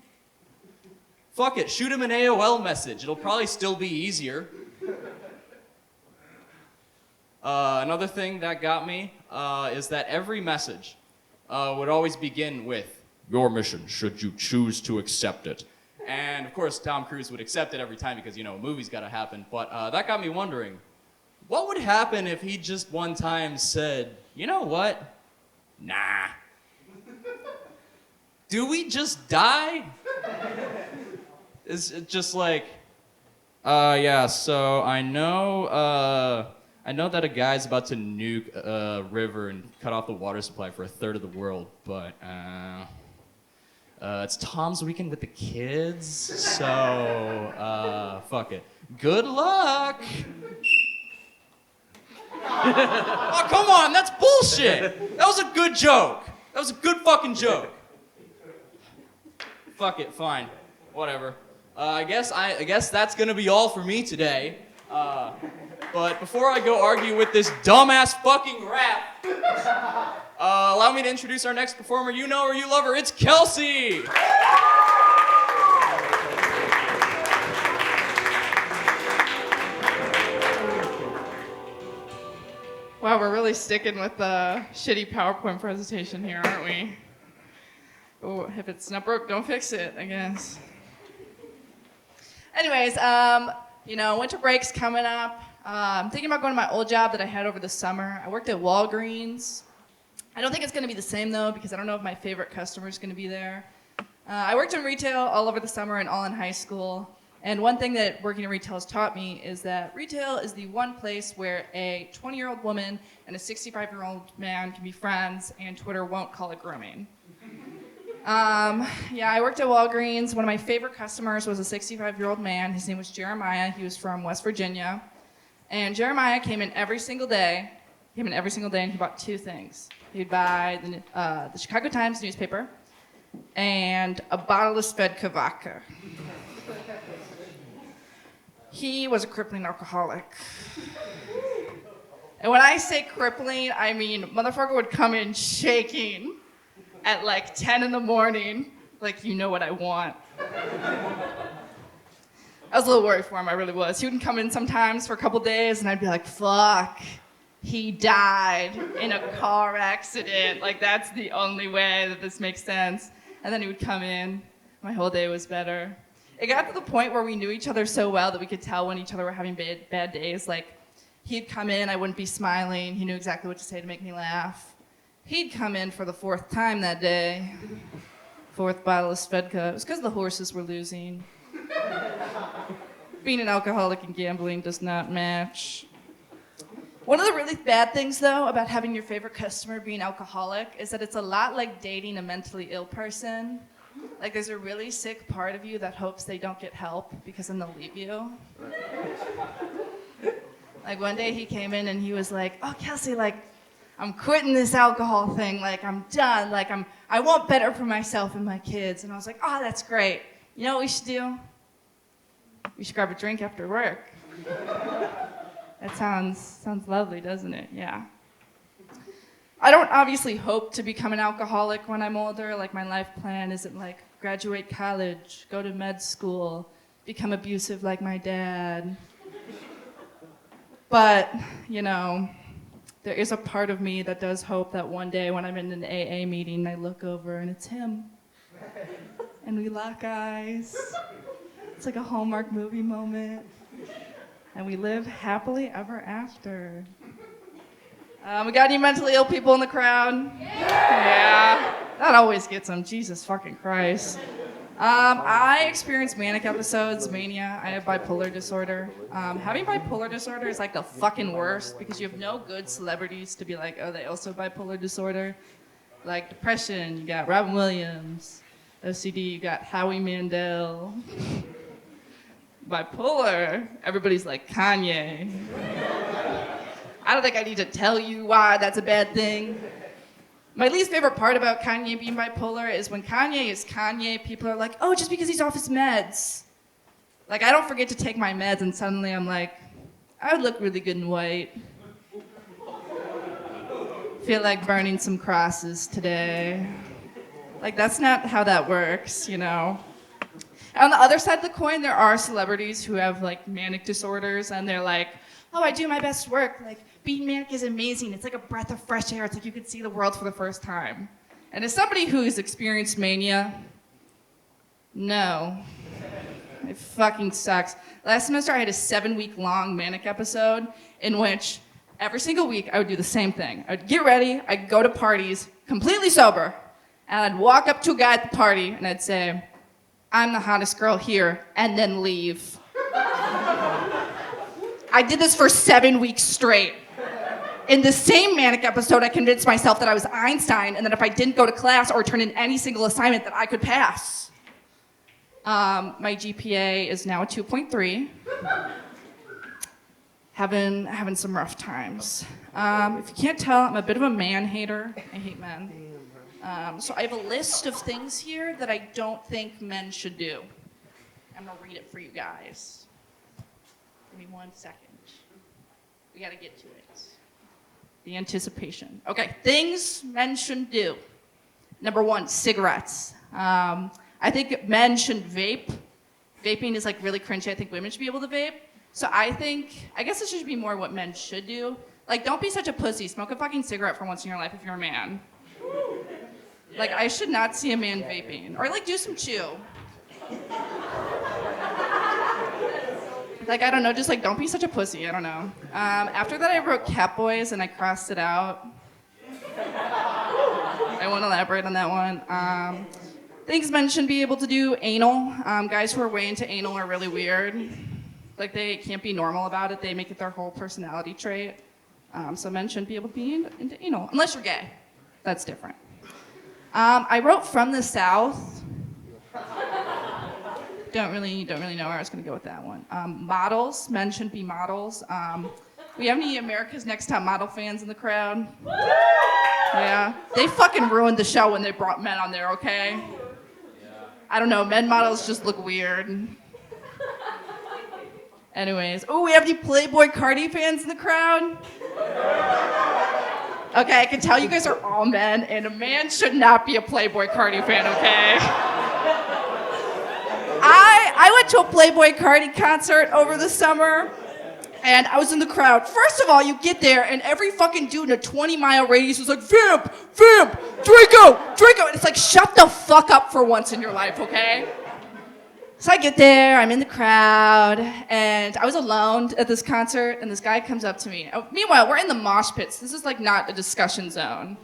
Fuck it, shoot him an AOL message. It'll probably still be easier. Another thing that got me is that every message would always begin with, "Your mission, should you choose to accept it." And of course, Tom Cruise would accept it every time because, a movie's gotta happen. But that got me wondering, what would happen if he just one time said, "You know what? Nah." Do we just die? Is it just like, yeah, so I know that a guy's about to nuke a river and cut off the water supply for a third of the world, but it's Tom's weekend with the kids, so fuck it. Good luck. Oh, come on, that's bullshit. That was a good joke. That was a good fucking joke. Fuck it, fine, whatever. I guess that's gonna be all for me today. But before I go argue with this dumbass fucking rap, allow me to introduce our next performer. You know her, you love her. It's Kelsey. Wow, we're really sticking with the shitty PowerPoint presentation here, aren't we? Oh, if it's not broke, don't fix it, I guess. Anyways, winter break's coming up. I'm thinking about going to my old job that I had over the summer. I worked at Walgreens. I don't think it's going to be the same, though, because I don't know if my favorite customer is going to be there. I worked in retail all over the summer and all in high school. And one thing that working in retail has taught me is that retail is the one place where a 20-year-old woman and a 65-year-old man can be friends, and Twitter won't call it grooming. I worked at Walgreens. One of my favorite customers was a 65-year-old man. His name was Jeremiah. He was from West Virginia. And Jeremiah came in every single day. And he bought two things. He'd buy the Chicago Times newspaper and a bottle of Svedka vodka. He was a crippling alcoholic. And when I say crippling, I mean motherfucker would come in shaking at like 10 in the morning, like, you know what I want. I was a little worried for him, I really was. He would come in sometimes for a couple days, and I'd be like, fuck, he died in a car accident. Like, that's the only way that this makes sense. And then he would come in, my whole day was better. It got to the point where we knew each other so well that we could tell when each other were having bad days. Like, he'd come in, I wouldn't be smiling, he knew exactly what to say to make me laugh. He'd come in for the fourth time that day. Fourth bottle of Svedka. It was because the horses were losing. Being an alcoholic and gambling does not match. One of the really bad things, though, about having your favorite customer be an alcoholic is that it's a lot like dating a mentally ill person. Like, there's a really sick part of you that hopes they don't get help because then they'll leave you. Like one day he came in and he was like, "Oh, Kelsey, like, I'm quitting this alcohol thing. Like, I'm done. Like, I want better for myself and my kids." And I was like, "Oh, that's great. You know what we should do? We should grab a drink after work." That sounds lovely, doesn't it? Yeah. I don't obviously hope to become an alcoholic when I'm older. Like, my life plan isn't like graduate college, go to med school, become abusive like my dad. But, you know, there is a part of me that does hope that one day when I'm in an AA meeting, I look over and it's him. And we lock eyes. It's like a Hallmark movie moment. And we live happily ever after. We got any mentally ill people in the crowd? Yeah. That always gets them. Jesus fucking Christ. I experience manic episodes, mania. I have bipolar disorder. Having bipolar disorder is like the fucking worst because you have no good celebrities to be like, oh, they also bipolar disorder. Like depression, you got Robin Williams. OCD, you got Howie Mandel. Bipolar, everybody's like Kanye. I don't think I need to tell you why that's a bad thing. My least favorite part about Kanye being bipolar is when Kanye is Kanye, people are like, oh, just because he's off his meds. Like, I don't forget to take my meds and suddenly I'm like, I would look really good in white. Feel like burning some crosses today. Like, that's not how that works, you know? On the other side of the coin, there are celebrities who have like manic disorders and they're like, oh, I do my best work. Like, being manic is amazing. It's like a breath of fresh air. It's like you could see the world for the first time. And as somebody who's experienced mania, no. It fucking sucks. Last semester, I had a 7-week-long manic episode in which every single week I would do the same thing. I'd get ready, I'd go to parties, completely sober, and I'd walk up to a guy at the party and I'd say, I'm the hottest girl here, and then leave. I did this for 7 weeks straight. In the same manic episode, I convinced myself that I was Einstein and that if I didn't go to class or turn in any single assignment that I could pass. My GPA is now a 2.3. Having some rough times. If you can't tell, I'm a bit of a man hater. I hate men. So I have a list of things here that I don't think men should do. I'm gonna read it for you guys. Give me 1 second. We gotta get to it. The anticipation. Okay, things men shouldn't do. Number 1, cigarettes. I think men shouldn't vape. Vaping is like really cringy. I think women should be able to vape. So I guess it should be more what men should do. Like, don't be such a pussy. Smoke a fucking cigarette for once in your life if you're a man. Like, I should not see a man vaping. Or, like, do some chew. Like, I don't know, just, like, don't be such a pussy. I don't know. After that, I wrote Catboys, and I crossed it out. I won't elaborate on that one. Things men shouldn't be able to do, anal. Guys who are way into anal are really weird. Like, they can't be normal about it. They make it their whole personality trait. So men shouldn't be able to be into anal, unless you're gay. That's different. I wrote From the South. Don't really know where I was going to go with that one. Models. Men shouldn't be models. We have any America's Next Top Model fans in the crowd? Yeah. They fucking ruined the show when they brought men on there, okay? I don't know. Men models just look weird. Anyways. Oh, we have any Playboy Cardi fans in the crowd? Okay, I can tell you guys are all men, and a man should not be a Playboy Cardi fan, okay? I went to a Playboy Cardi concert over the summer, and I was in the crowd. First of all, you get there, and every fucking dude in a 20-mile radius is like, Vamp, Draco. And it's like, shut the fuck up for once in your life, okay? So I get there, I'm in the crowd, and I was alone at this concert, and this guy comes up to me. Oh, meanwhile, we're in the mosh pits. This is like not a discussion zone.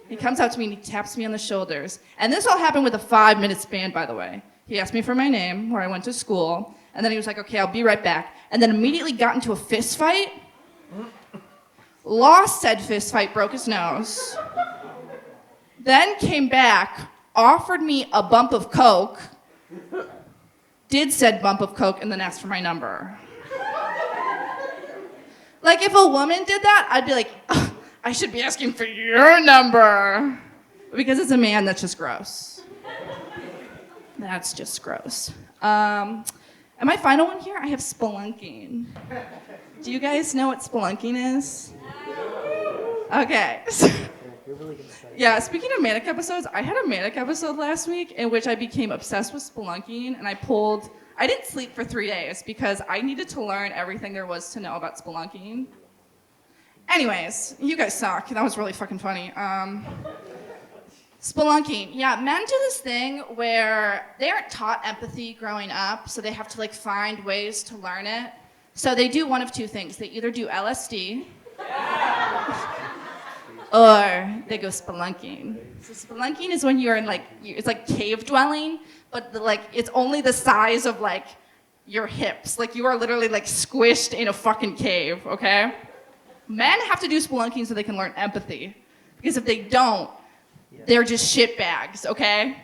He comes up to me and he taps me on the shoulders. And this all happened with a 5-minute span, by the way. He asked me for my name, where I went to school, and then he was like, okay, I'll be right back. And then immediately got into a fist fight. Lost said fist fight, broke his nose. Then came back, offered me a bump of coke, did said bump of coke, and then asked for my number. Like if a woman did that, I'd be like, "Ugh, I should be asking for your number. But because it's a man, that's just gross. That's just gross. And my final one here, I have spelunking. Do you guys know what spelunking is? Okay. Yeah, speaking of manic episodes, I had a manic episode last week in which I became obsessed with spelunking, and I didn't sleep for 3 days because I needed to learn everything there was to know about spelunking. Anyways, you guys suck. That was really fucking funny. Spelunking. Yeah, men do this thing where they aren't taught empathy growing up, so they have to like find ways to learn it. So they do one of two things. They either do LSD or they go spelunking. So spelunking is when you're in it's like cave dwelling, but it's only the size of like your hips. Like you are literally like squished in a fucking cave, okay? Men have to do spelunking so they can learn empathy. Because if they don't, they're just shitbags, okay?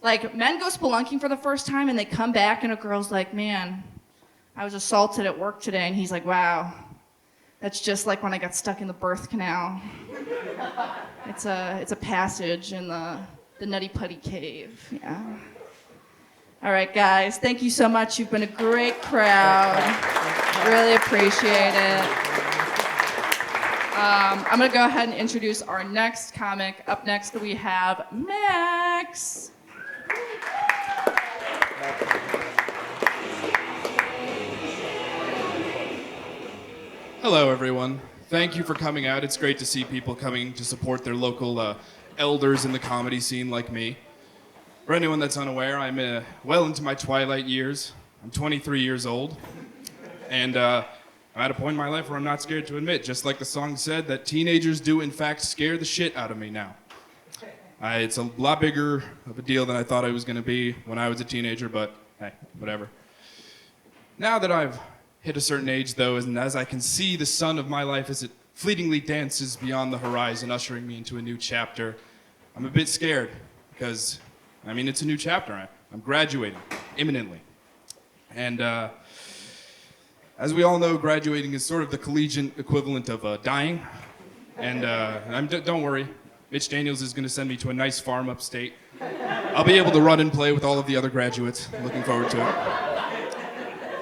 Like men go spelunking for the first time and they come back and a girl's like, man, I was assaulted at work today. And he's like, wow, that's just like when I got stuck in the birth canal. It's a passage in the Nutty Putty Cave, yeah. All right, guys, thank you so much. You've been a great crowd. Really appreciate it. I'm gonna go ahead and introduce our next comic. Up next we have Max. Hello, everyone. Thank you for coming out. It's great to see people coming to support their local elders in the comedy scene like me. For anyone that's unaware, I'm well into my twilight years. I'm 23 years old. And I'm at a point in my life where I'm not scared to admit, just like the song said, that teenagers do in fact scare the shit out of me now. It's a lot bigger of a deal than I thought it was going to be when I was a teenager, but hey, whatever. Now that I've hit a certain age, though, and as I can see the sun of my life as it fleetingly dances beyond the horizon, ushering me into a new chapter, I'm a bit scared because, it's a new chapter. I'm graduating imminently. And as we all know, graduating is sort of the collegiate equivalent of dying. And don't worry, Mitch Daniels is going to send me to a nice farm upstate. I'll be able to run and play with all of the other graduates. I'm looking forward to it.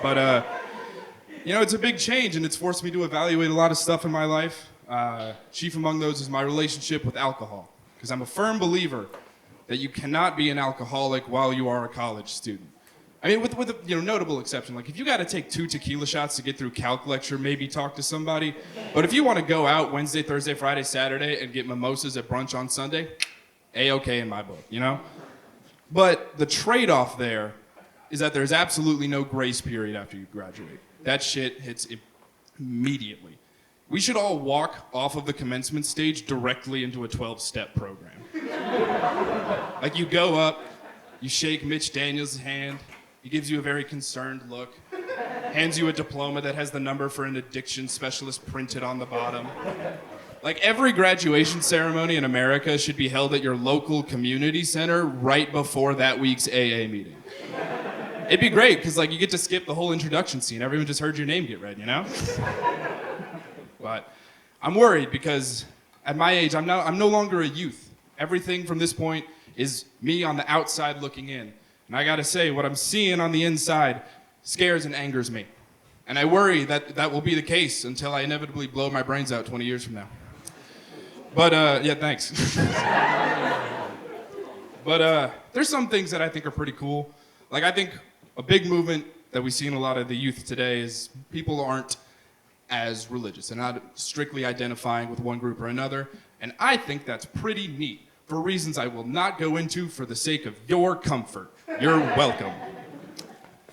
But, it's a big change, and it's forced me to evaluate a lot of stuff in my life. Chief among those is my relationship with alcohol. Because I'm a firm believer that you cannot be an alcoholic while you are a college student. With a notable exception, like if you got to take 2 tequila shots to get through calc lecture, maybe talk to somebody. But if you want to go out Wednesday, Thursday, Friday, Saturday, and get mimosas at brunch on Sunday, A-okay in my book, But the trade-off there is that there's absolutely no grace period after you graduate. That shit hits immediately. We should all walk off of the commencement stage directly into a 12-step program. Like you go up, you shake Mitch Daniels' hand, he gives you a very concerned look, hands you a diploma that has the number for an addiction specialist printed on the bottom. Like every graduation ceremony in America should be held at your local community center right before that week's AA meeting. It'd be great, because you get to skip the whole introduction scene. Everyone just heard your name get read, But I'm worried because at my age, I'm no longer a youth. Everything from this point is me on the outside looking in. And I gotta say, what I'm seeing on the inside scares and angers me. And I worry that that will be the case until I inevitably blow my brains out 20 years from now. But, yeah, thanks. But there's some things that I think are pretty cool. I think a big movement that we see in a lot of the youth today is people aren't as religious and not strictly identifying with one group or another. And I think that's pretty neat for reasons I will not go into for the sake of your comfort. You're welcome.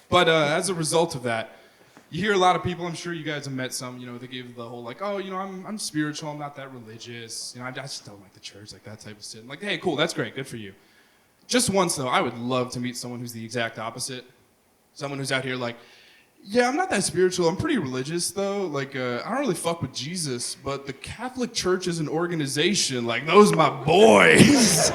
But as a result of that, you hear a lot of people, I'm sure you guys have met some, they give the whole I'm spiritual, I'm not that religious, I just don't like the church, that type of shit. Hey, cool, that's great, good for you. Just once though, I would love to meet someone who's the exact opposite. Someone who's out here yeah, I'm not that spiritual, I'm pretty religious though, I don't really fuck with Jesus, but the Catholic Church is an organization, those my boys.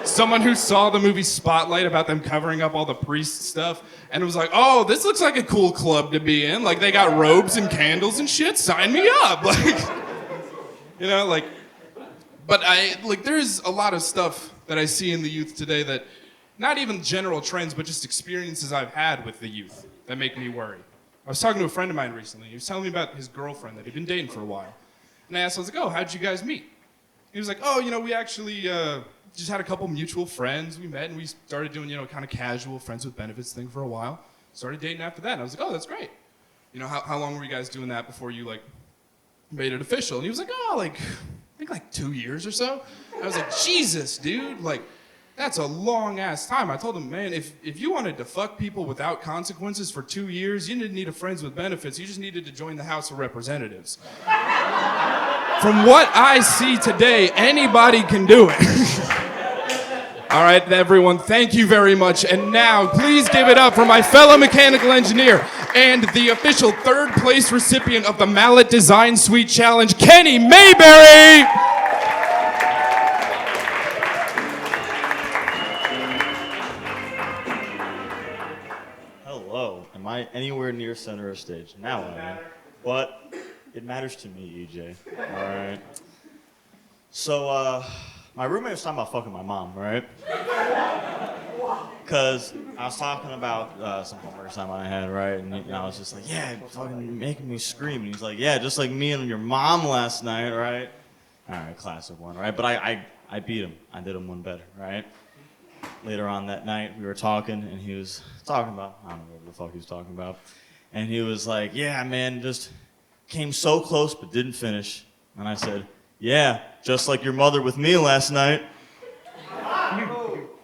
someone who saw the movie Spotlight about them covering up all the priest stuff and was like, oh, this looks like a cool club to be in. Like, they got robes and candles and shit. Sign me up. Like, you know, like, but there's a lot of stuff that I see in the youth today that, not even general trends, but just experiences I've had with the youth that make me worry. I was talking to a friend of mine recently. He was telling me about his girlfriend that he'd been dating for a while. And I was like, oh, how'd you guys meet? He was like, oh, we actually just had a couple mutual friends. We met and we started doing, kind of casual friends with benefits thing for a while. Started dating after that. And I was like, oh, that's great. How long were you guys doing that before you, made it official? And he was like, oh, I think 2 years or so. I was like, Jesus, dude, that's a long ass time. I told him, man, if you wanted to fuck people without consequences for 2 years, you didn't need a friends with benefits. You just needed to join the House of Representatives. From what I see today, anybody can do it. All right, everyone, thank you very much. And now, please give it up for my fellow mechanical engineer and the official third place recipient of the Mallet Design Suite Challenge, Kenny Mayberry. Hello. Am I anywhere near center of stage? Now I am. But it matters to me, EJ. All right. So, my roommate was talking about fucking my mom, right? Because I was talking about some homework assignment I had, right? And I was just like, yeah, fucking making me scream. And he's like, yeah, just like me and your mom last night, right? All right, classic one, right? But I beat him. I did him one better, right? Later on that night, we were talking, and he was talking about, I don't know what the fuck he was talking about. And he was like, yeah, man, just came so close but didn't finish. And I said, yeah, just like your mother with me last night.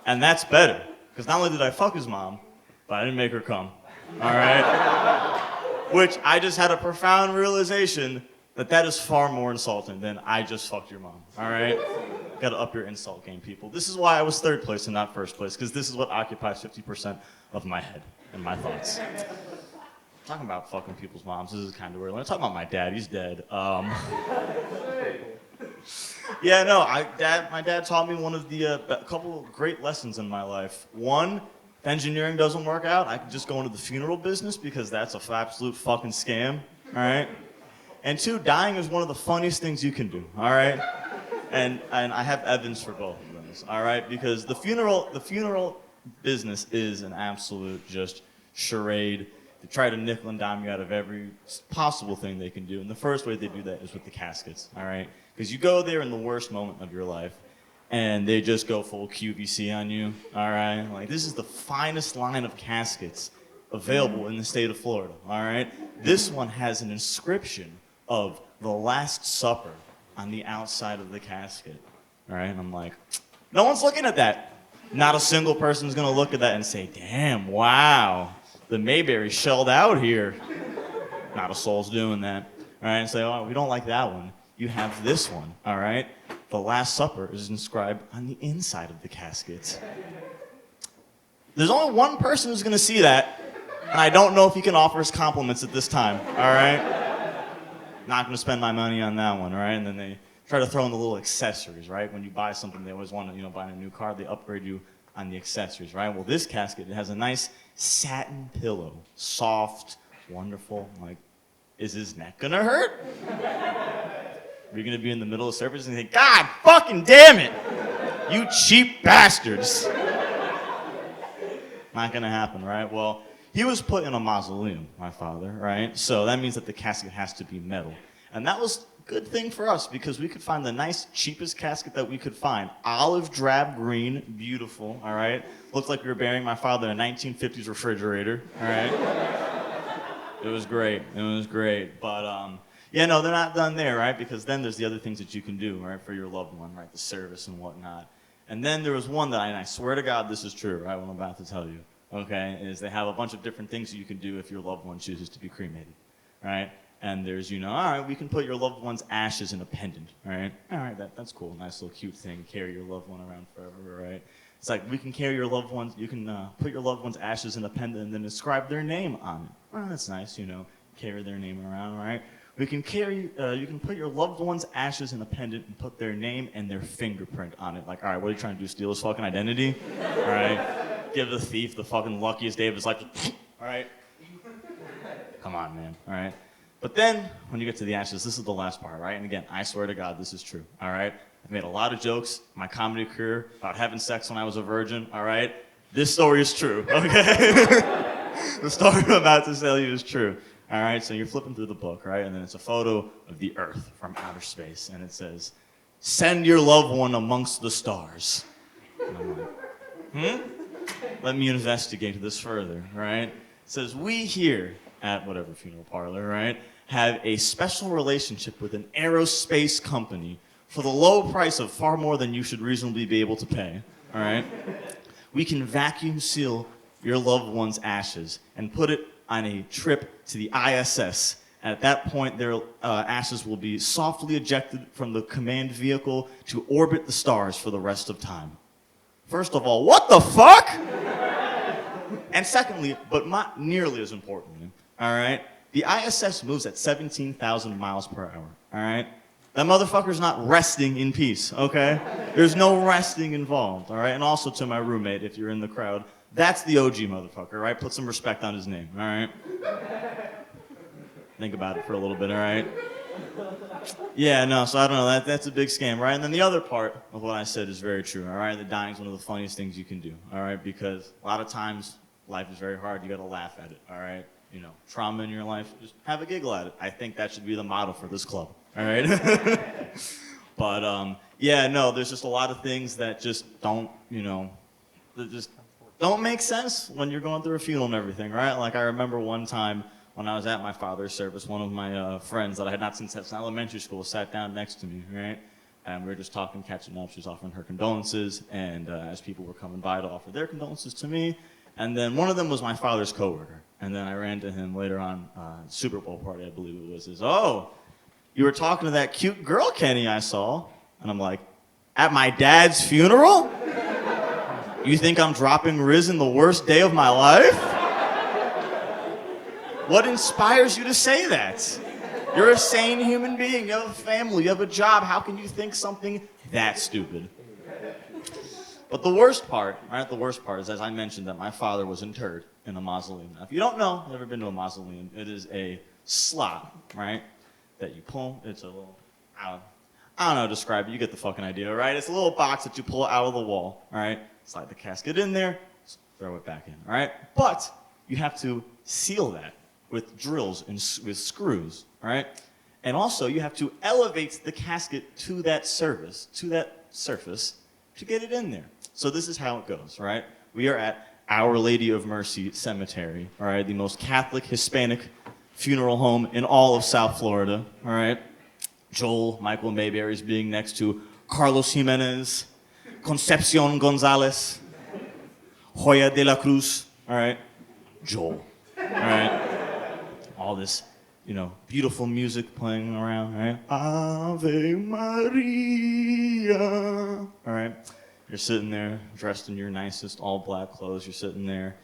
And that's better, because not only did I fuck his mom, but I didn't make her come, all right? Which I just had a profound realization that is far more insulting than I just fucked your mom, all right? Gotta up your insult game, people. This is why I was third place and not first place, because this is what occupies 50% of my head and my thoughts. Talking about fucking people's moms, this is kind of weird. When I talk about my dad, he's dead. Yeah, no, my dad taught me one of the a couple of great lessons in my life. One, if engineering doesn't work out, I can just go into the funeral business because that's an absolute fucking scam, all right? And two, dying is one of the funniest things you can do, all right? And I have evidence for both of those, all right? Because the funeral business is an absolute just charade. They try to nickel and dime you out of every possible thing they can do. And the first way they do that is with the caskets, all right? Because you go there in the worst moment of your life, and they just go full QVC on you, all right? Like, this is the finest line of caskets available in the state of Florida, all right? This one has an inscription of the Last Supper on the outside of the casket, all right? And I'm like, no one's looking at that. Not a single person's gonna look at that and say, damn, wow. The Mayberry shelled out here. Not a soul's doing that. All right, and say, oh, we don't like that one. You have this one, all right? The Last Supper is inscribed on the inside of the casket. There's only one person who's gonna see that, and I don't know if he can offer us compliments at this time, all right? Not gonna spend my money on that one, all right? And then they try to throw in the little accessories, right? When you buy something, they always want to, buy a new car, they upgrade you on the accessories, right? Well, this casket, it has a nice satin pillow, soft, wonderful. I'm like, is his neck gonna hurt? Are you gonna be in the middle of service and think, God fucking damn it, you cheap bastards? Not gonna happen, right? Well, he was put in a mausoleum, my father, right? So that means that the casket has to be metal. And that was a good thing for us because we could find the nice, cheapest casket that we could find. Olive drab green, beautiful, all right? Looked like we were burying my father in a 1950s refrigerator, all right? It was great, But, yeah, no, they're not done there, right? Because then there's the other things that you can do, right, for your loved one, right? The service and whatnot. And then there was one that I swear to God this is true, right, what I'm about to tell you, okay, is they have a bunch of different things that you can do if your loved one chooses to be cremated, right? And there's, all right, we can put your loved one's ashes in a pendant, all right? All right, that's cool, nice little cute thing, carry your loved one around forever, right? It's like we can carry your loved ones, you can put your loved one's ashes in a pendant and then inscribe their name on it. Well, that's nice, carry their name around, right? you can put your loved one's ashes in a pendant and put their name and their fingerprint on it. Like, all right, what are you trying to do, steal his fucking identity? All right, give the thief the fucking luckiest day of his life. All right, come on, man, all right? But then, when you get to the ashes, this is the last part, right? And again, I swear to God, this is true, all right? I've made a lot of jokes in my comedy career about having sex when I was a virgin, all right? This story is true, okay? The story I'm about to tell you is true. All right, so you're flipping through the book, right? And then it's a photo of the Earth from outer space. And it says, send your loved one amongst the stars. And I'm like, Let me investigate this further, right? It says, we here at whatever funeral parlor, right, have a special relationship with an aerospace company for the low price of far more than you should reasonably be able to pay, all right? We can vacuum seal your loved one's ashes and put it on a trip to the ISS. At that point, their ashes will be softly ejected from the command vehicle to orbit the stars for the rest of time. First of all, what the fuck? And secondly, but not nearly as importantly, all right, the ISS moves at 17,000 miles per hour, all right? That motherfucker's not resting in peace, okay? There's no resting involved, all right? And also to my roommate, if you're in the crowd, that's the OG motherfucker, right? Put some respect on his name, all right? Think about it for a little bit, all right? Yeah, no, so I don't know, that's a big scam, right? And then the other part of what I said is very true, all right? The dying's one of the funniest things you can do, all right? Because a lot of times, life is very hard, you gotta laugh at it, all right? You know, trauma in your life, just have a giggle at it. I think that should be the motto for this club, all right? But, yeah, no, there's just a lot of things that just don't, you know, that just don't make sense when you're going through a funeral and everything, right? Like, I remember one time when I was at my father's service, one of my friends that I had not seen since elementary school sat down next to me, right? And we were just talking, catching up. She was offering her condolences, and as people were coming by to offer their condolences to me, and then one of them was my father's coworker. And then I ran to him later on, Super Bowl party, I believe it was. Says, oh, you were talking to that cute girl, Kenny, I saw. And I'm like, at my dad's funeral? You think I'm dropping Riz in the worst day of my life? What inspires you to say that? You're a sane human being, you have a family, you have a job. How can you think something that stupid? But the worst part, right, the worst part is, as I mentioned, that my father was interred in a mausoleum. Now, if you don't know, never been to a mausoleum, it is a slot, right, that you pull. It's a little, I don't know how to describe it. You get the fucking idea, right? It's a little box that you pull out of the wall, all right? Slide the casket in there, throw it back in, all right? But you have to seal that with drills and with screws, all right? And also, you have to elevate the casket to that surface to get it in there. So this is how it goes, right? We are at Our Lady of Mercy Cemetery, all right? The most Catholic, Hispanic funeral home in all of South Florida, all right? Joel Michael Mayberry is being next to Carlos Jimenez, Concepcion Gonzalez, Joya de la Cruz, all right? Joel, all right? All this, you know, beautiful music playing around, right? Ave Maria, all right? You're sitting there dressed in your nicest all black clothes. You're sitting there.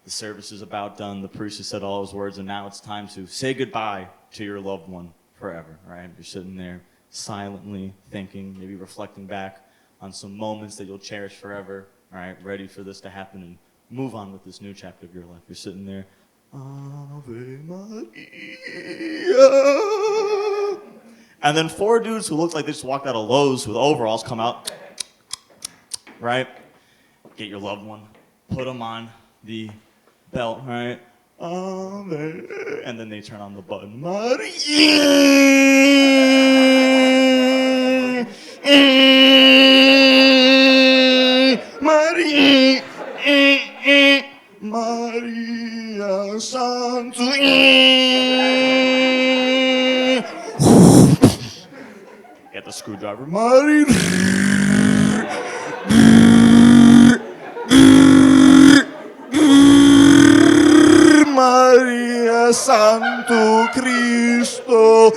The service is about done. The priest has said all his words, and now it's time to say goodbye to your loved one forever, right? You're sitting there silently thinking, maybe reflecting back on some moments that you'll cherish forever, all right? Ready for this to happen and move on with this new chapter of your life. You're sitting there, Ave Maria. And then four dudes who look like they just walked out of Lowe's with overalls come out, right? Get your loved one, put them on the belt, right? And then they turn on the button. Maria! Maria! Maria Santo! Get the screwdriver. Maria! Maria Santo Cristo.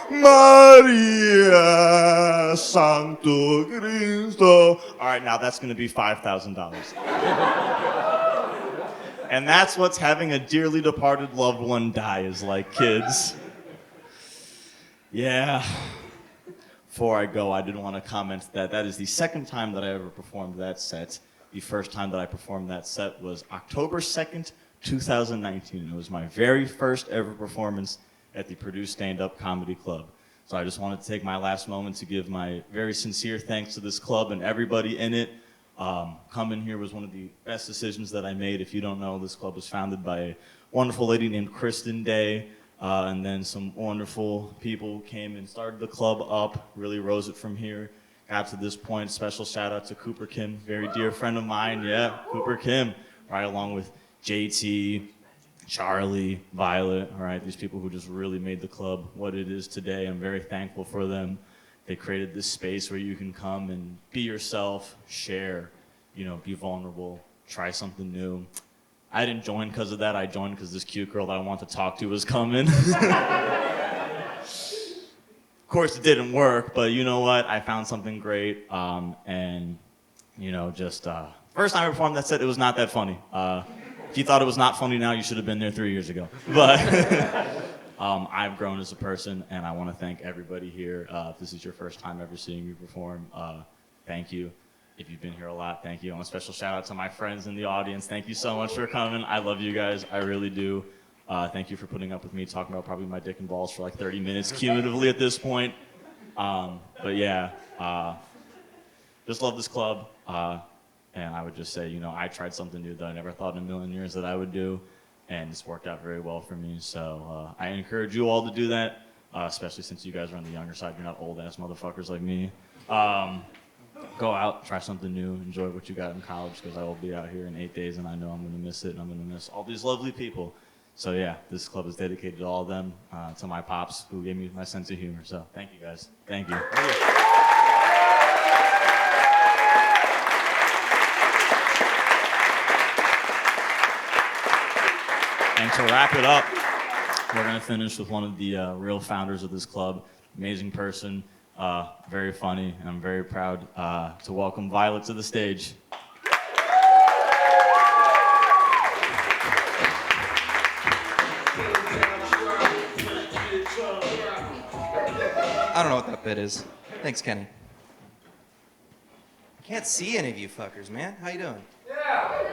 Maria Santo Cristo. All right, now that's going to be $5,000. And that's what's having a dearly departed loved one die is like, kids. Yeah. Before I go, I did want to comment that that is the second time that I ever performed that set. The first time that I performed that set was October 2nd, 2019. It was my very first ever performance at the Purdue Stand-Up Comedy Club. So I just wanted to take my last moment to give my very sincere thanks to this club and everybody in it. Coming here was one of the best decisions that I made. If you don't know, this club was founded by a wonderful lady named Kristen Day. And then some wonderful people came and started the club up, really rose it from here. Got to this point. Special shout out to Cooper Kim, very dear friend of mine. Yeah, Cooper Kim, right along with JT, Charlie, Violet, all right, these people who just really made the club what it is today. I'm very thankful for them. They created this space where you can come and be yourself, share, be vulnerable, try something new. I didn't join because of that. I joined because this cute girl that I want to talk to was coming. Of course, it didn't work, but you know what? I found something great. First time I performed that set, it was not that funny. If you thought it was not funny now, you should have been there 3 years ago. But I've grown as a person, and I want to thank everybody here. If this is your first time ever seeing me perform, thank you. If you've been here a lot, thank you. And a special shout out to my friends in the audience. Thank you so much for coming. I love you guys. I really do. Thank you for putting up with me talking about probably my dick and balls for like 30 minutes cumulatively at this point. But yeah, just love this club. And I would just say, I tried something new that I never thought in a million years that I would do. And it's worked out very well for me. So I encourage you all to do that, especially since you guys are on the younger side. You're not old-ass motherfuckers like me. Go out, try something new, enjoy what you got in college, because I will be out here in 8 days, and I know I'm going to miss it, and I'm going to miss all these lovely people. So yeah, this club is dedicated to all of them, to my pops, who gave me my sense of humor. So thank you guys. Thank you. And to wrap it up, we're going to finish with one of the real founders of this club, amazing person. Very funny, and I'm very proud to welcome Violet to the stage. I don't know what that bit is. Thanks, Kenny. I can't see any of you fuckers, man. How you doing? Yeah.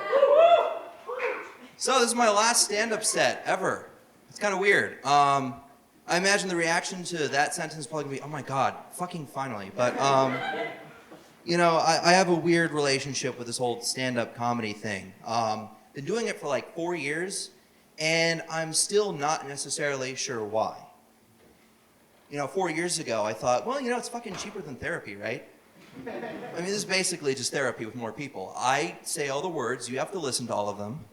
So this is my last stand-up set ever. It's kind of weird. I imagine the reaction to that sentence is probably gonna be, oh my God, fucking finally. But, I have a weird relationship with this whole stand-up comedy thing. Been doing it for like 4 years, and I'm still not necessarily sure why. 4 years ago, I thought, well, it's fucking cheaper than therapy, right? I mean, this is basically just therapy with more people. I say all the words, you have to listen to all of them.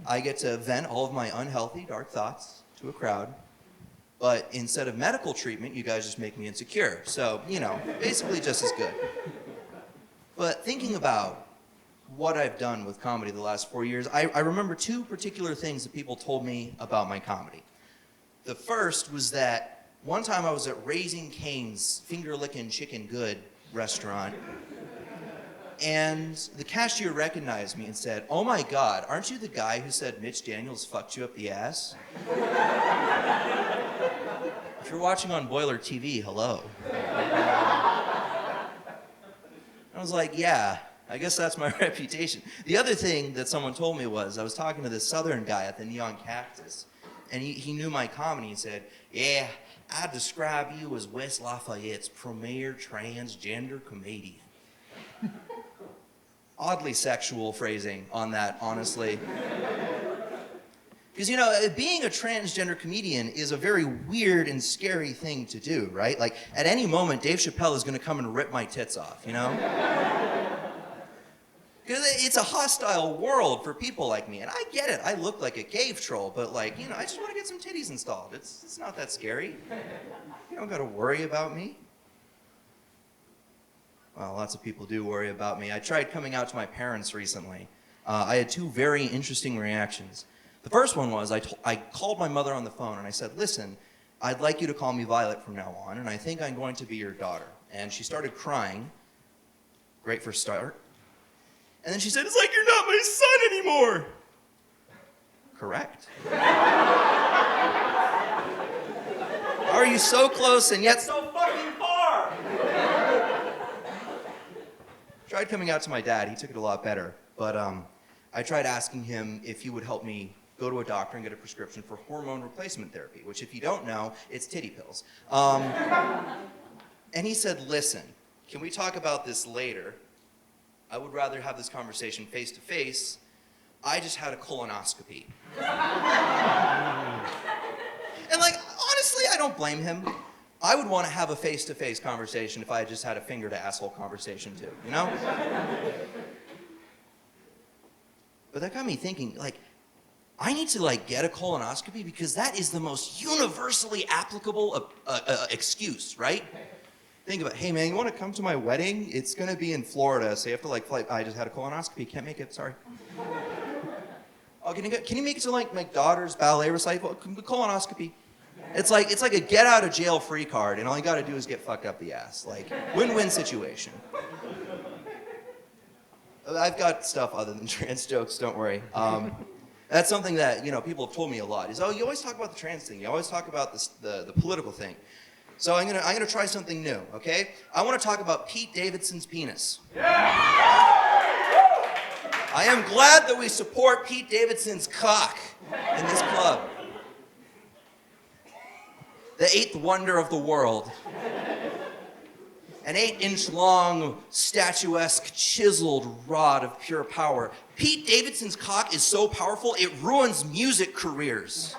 I get to vent all of my unhealthy, dark thoughts to a crowd. But instead of medical treatment, you guys just make me insecure. So, basically just as good. But thinking about what I've done with comedy the last 4 years, I remember two particular things that people told me about my comedy. The first was that one time I was at Raising Cane's finger-licking chicken good restaurant, and the cashier recognized me and said, oh my God, aren't you the guy who said Mitch Daniels fucked you up the ass? If you're watching on Boiler TV, hello. I was like, yeah, I guess that's my reputation. The other thing that someone told me was, I was talking to this Southern guy at the Neon Cactus, and he knew my comedy. He said, yeah, I describe you as West Lafayette's premier transgender comedian. Oddly sexual phrasing on that, honestly. Because, being a transgender comedian is a very weird and scary thing to do, right? Like, at any moment, Dave Chappelle is going to come and rip my tits off, Because it's a hostile world for people like me. And I get it. I look like a cave troll, but, I just want to get some titties installed. It's not that scary. You don't got to worry about me. Well, lots of people do worry about me. I tried coming out to my parents recently. I had two very interesting reactions. The first one was I called my mother on the phone and I said, listen, I'd like you to call me Violet from now on, and I think I'm going to be your daughter. And she started crying. Great for a start. And then she said, it's like you're not my son anymore. correct. How are you so close and yet so fucking far? Tried coming out to my dad. He took it a lot better. But I tried asking him if he would help me go to a doctor and get a prescription for hormone replacement therapy, which if you don't know, it's titty pills. And he said, listen, can we talk about this later? I would rather have this conversation face to face. I just had a colonoscopy. And like, honestly, I don't blame him. I would want to have a face-to-face conversation if I had just had a finger-to-asshole conversation too, you know? But that got me thinking, like, I need to like get a colonoscopy because that is the most universally applicable excuse, right? Think about, hey man, you want to come to my wedding? It's gonna be in Florida, so you have to like fly. I just had a colonoscopy, can't make it. Sorry. Oh, can you make it to like my daughter's ballet recital? Colonoscopy. It's like a get out of jail free card, and all you got to do is get fucked up the ass. Like win-win situation. I've got stuff other than trans jokes. Don't worry. That's something that people have told me a lot. Is you always talk about the trans thing. You always talk about the political thing. So I'm gonna try something new. Okay? I want to talk about Pete Davidson's penis. I am glad that we support Pete Davidson's cock in this club. The 8th wonder of the world. An 8-inch long, statuesque, chiseled rod of pure power. Pete Davidson's cock is so powerful, it ruins music careers.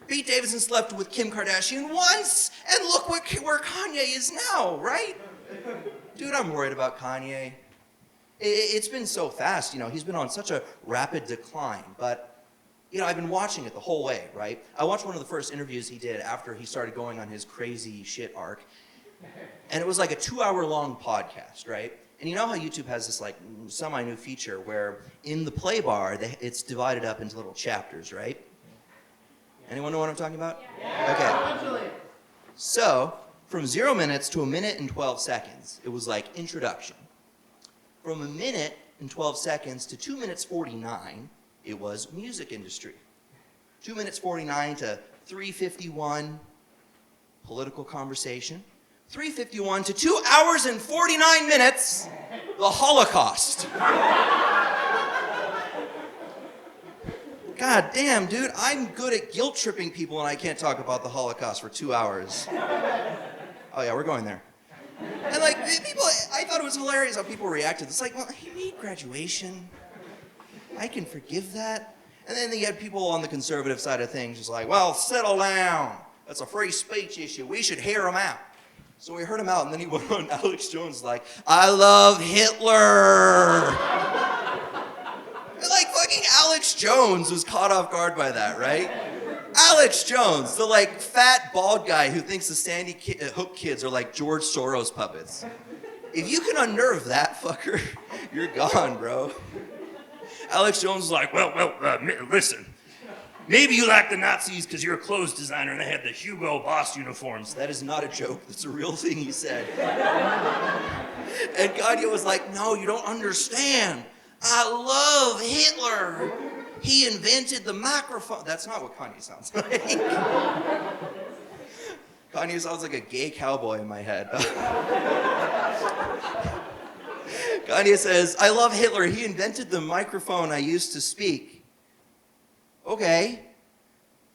Pete Davidson slept with Kim Kardashian once, and look where Kanye is now, right? Dude, I'm worried about Kanye. It's been so fast, he's been on such a rapid decline, but I've been watching it the whole way, right? I watched one of the first interviews he did after he started going on his crazy shit arc. And it was like a 2-hour-long podcast, right? And you know how YouTube has this like semi-new feature where in the play bar, it's divided up into little chapters, right? Anyone know what I'm talking about? Yeah. Okay. So, from 0 minutes to 1 minute and 12 seconds, it was like introduction. From 1 minute and 12 seconds to 2 minutes 49, it was music industry. 2 minutes 49 to 3:51, political conversation. 3:51 to 2 hours and 49 minutes, the Holocaust. God damn, dude, I'm good at guilt tripping people and I can't talk about the Holocaust for 2 hours. Oh yeah, we're going there. And like, people, I thought it was hilarious how people reacted. It's like, well, he made graduation. I can forgive that. And then you had people on the conservative side of things just like, well, settle down. That's a free speech issue. We should hear him out. So we heard him out, and then he went on Alex Jones like, I love Hitler. And like fucking Alex Jones was caught off guard by that, right? Alex Jones, the like fat bald guy who thinks the Sandy Hook kids are like George Soros puppets. If you can unnerve that fucker, you're gone, bro. Alex Jones was like, listen, maybe you like the Nazis because you're a clothes designer and they had the Hugo Boss uniforms. That is not a joke. That's a real thing he said. And Kanye was like, no, you don't understand. I love Hitler. He invented the microphone. That's not what Kanye sounds like. Kanye sounds like a gay cowboy in my head. Kanye says, I love Hitler. He invented the microphone I used to speak. Okay.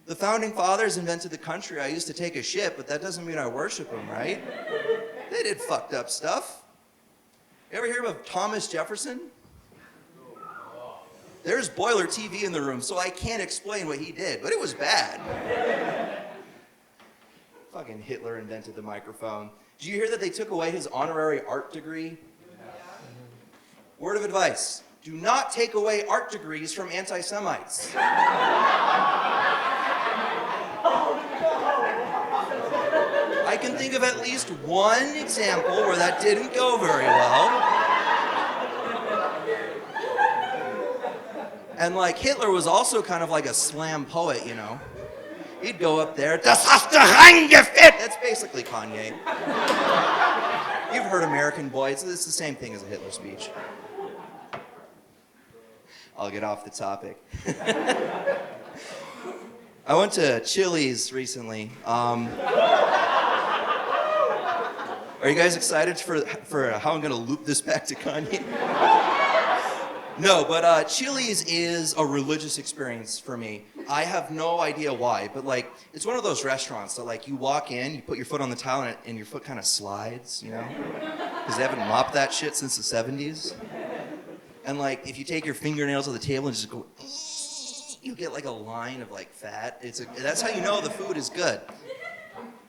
The founding fathers invented the country I used to take a shit, but that doesn't mean I worship them, right? They did fucked up stuff. You ever hear of Thomas Jefferson? There's boiler TV in the room, so I can't explain what he did, but it was bad. Fucking Hitler invented the microphone. Did you hear that they took away his honorary art degree? Word of advice, do not take away art degrees from anti-Semites. I can think of at least one example where that didn't go very well. And like Hitler was also kind of like a slam poet, He'd go up there, das hast du reingefit! That's basically Kanye. You've heard American Boy, it's the same thing as a Hitler speech. I'll get off the topic. I went to Chili's recently. Are you guys excited for how I'm gonna loop this back to Kanye? No, but Chili's is a religious experience for me. I have no idea why, but like, it's one of those restaurants that like you walk in, you put your foot on the tile and your foot kind of slides, you know? Because they haven't mopped that shit since the 70s. And like, if you take your fingernails to the table and just go, you get like a line of like fat. That's how you know the food is good.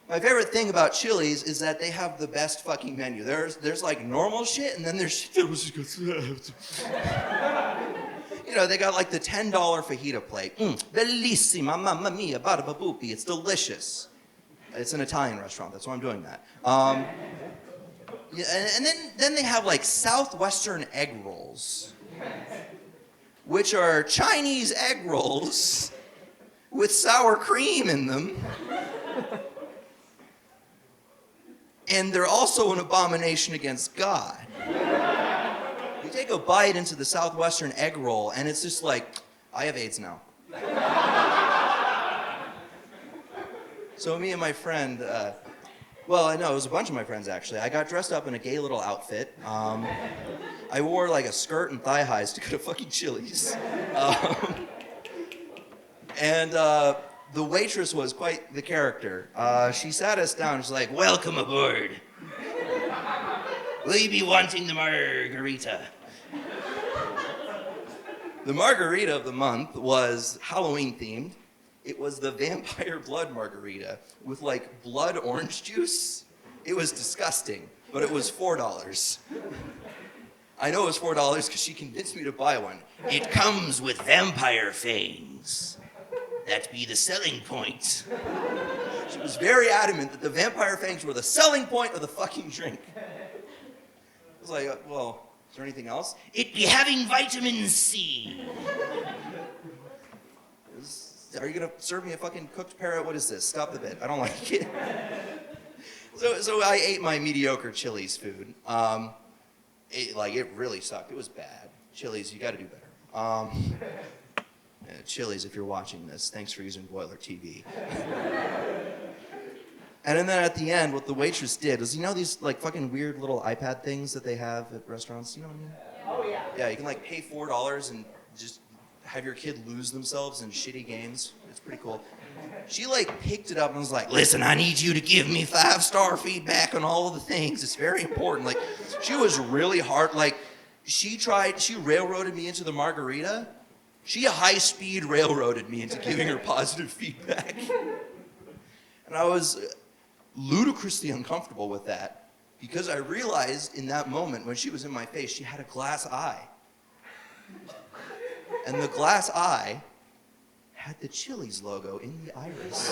My favorite thing about Chili's is that they have the best fucking menu. There's like normal shit, and then there's shit that was just you know, they got like the $10 fajita plate. Bellissima, mamma mia, bada boopy. It's delicious. It's an Italian restaurant. That's why I'm doing that. Yeah, and then they have like Southwestern egg rolls, which are Chinese egg rolls with sour cream in them. And they're also an abomination against God. You take a bite into the Southwestern egg roll, and it's just like, I have AIDS now. So me and my friend, well, I know, it was a bunch of my friends actually. I got dressed up in a gay little outfit. I wore like a skirt and thigh highs to go to fucking Chili's. The waitress was quite the character. She sat us down. She's like, "Welcome aboard. Will you be wanting the margarita?" The margarita of the month was Halloween themed. It was the vampire blood margarita with like blood orange juice. It was disgusting, but it was $4. I know it was $4 because she convinced me to buy one. It comes with vampire fangs. That be the selling point. She was very adamant that the vampire fangs were the selling point of the fucking drink. I was like, well, is there anything else? It be having vitamin C. Are you gonna serve me a fucking cooked parrot? What is this? Stop the bit. I don't like it. So I ate my mediocre Chili's food. It really sucked. It was bad. Chili's, you gotta do better. Chili's, if you're watching this, thanks for using Boiler TV. And then at the end, what the waitress did was, you know these like fucking weird little iPad things that they have at restaurants? You know what I mean? Oh yeah. Yeah, you can like pay $4 and just have your kid lose themselves in shitty games. It's pretty cool. She like picked it up and was like, "Listen, I need you to give me 5-star feedback on all of the things. It's very important." Like, she was really hard. Like, she railroaded me into the margarita. She high-speed railroaded me into giving her positive feedback. And I was ludicrously uncomfortable with that because I realized in that moment when she was in my face, she had a glass eye. And the glass eye had the Chili's logo in the iris.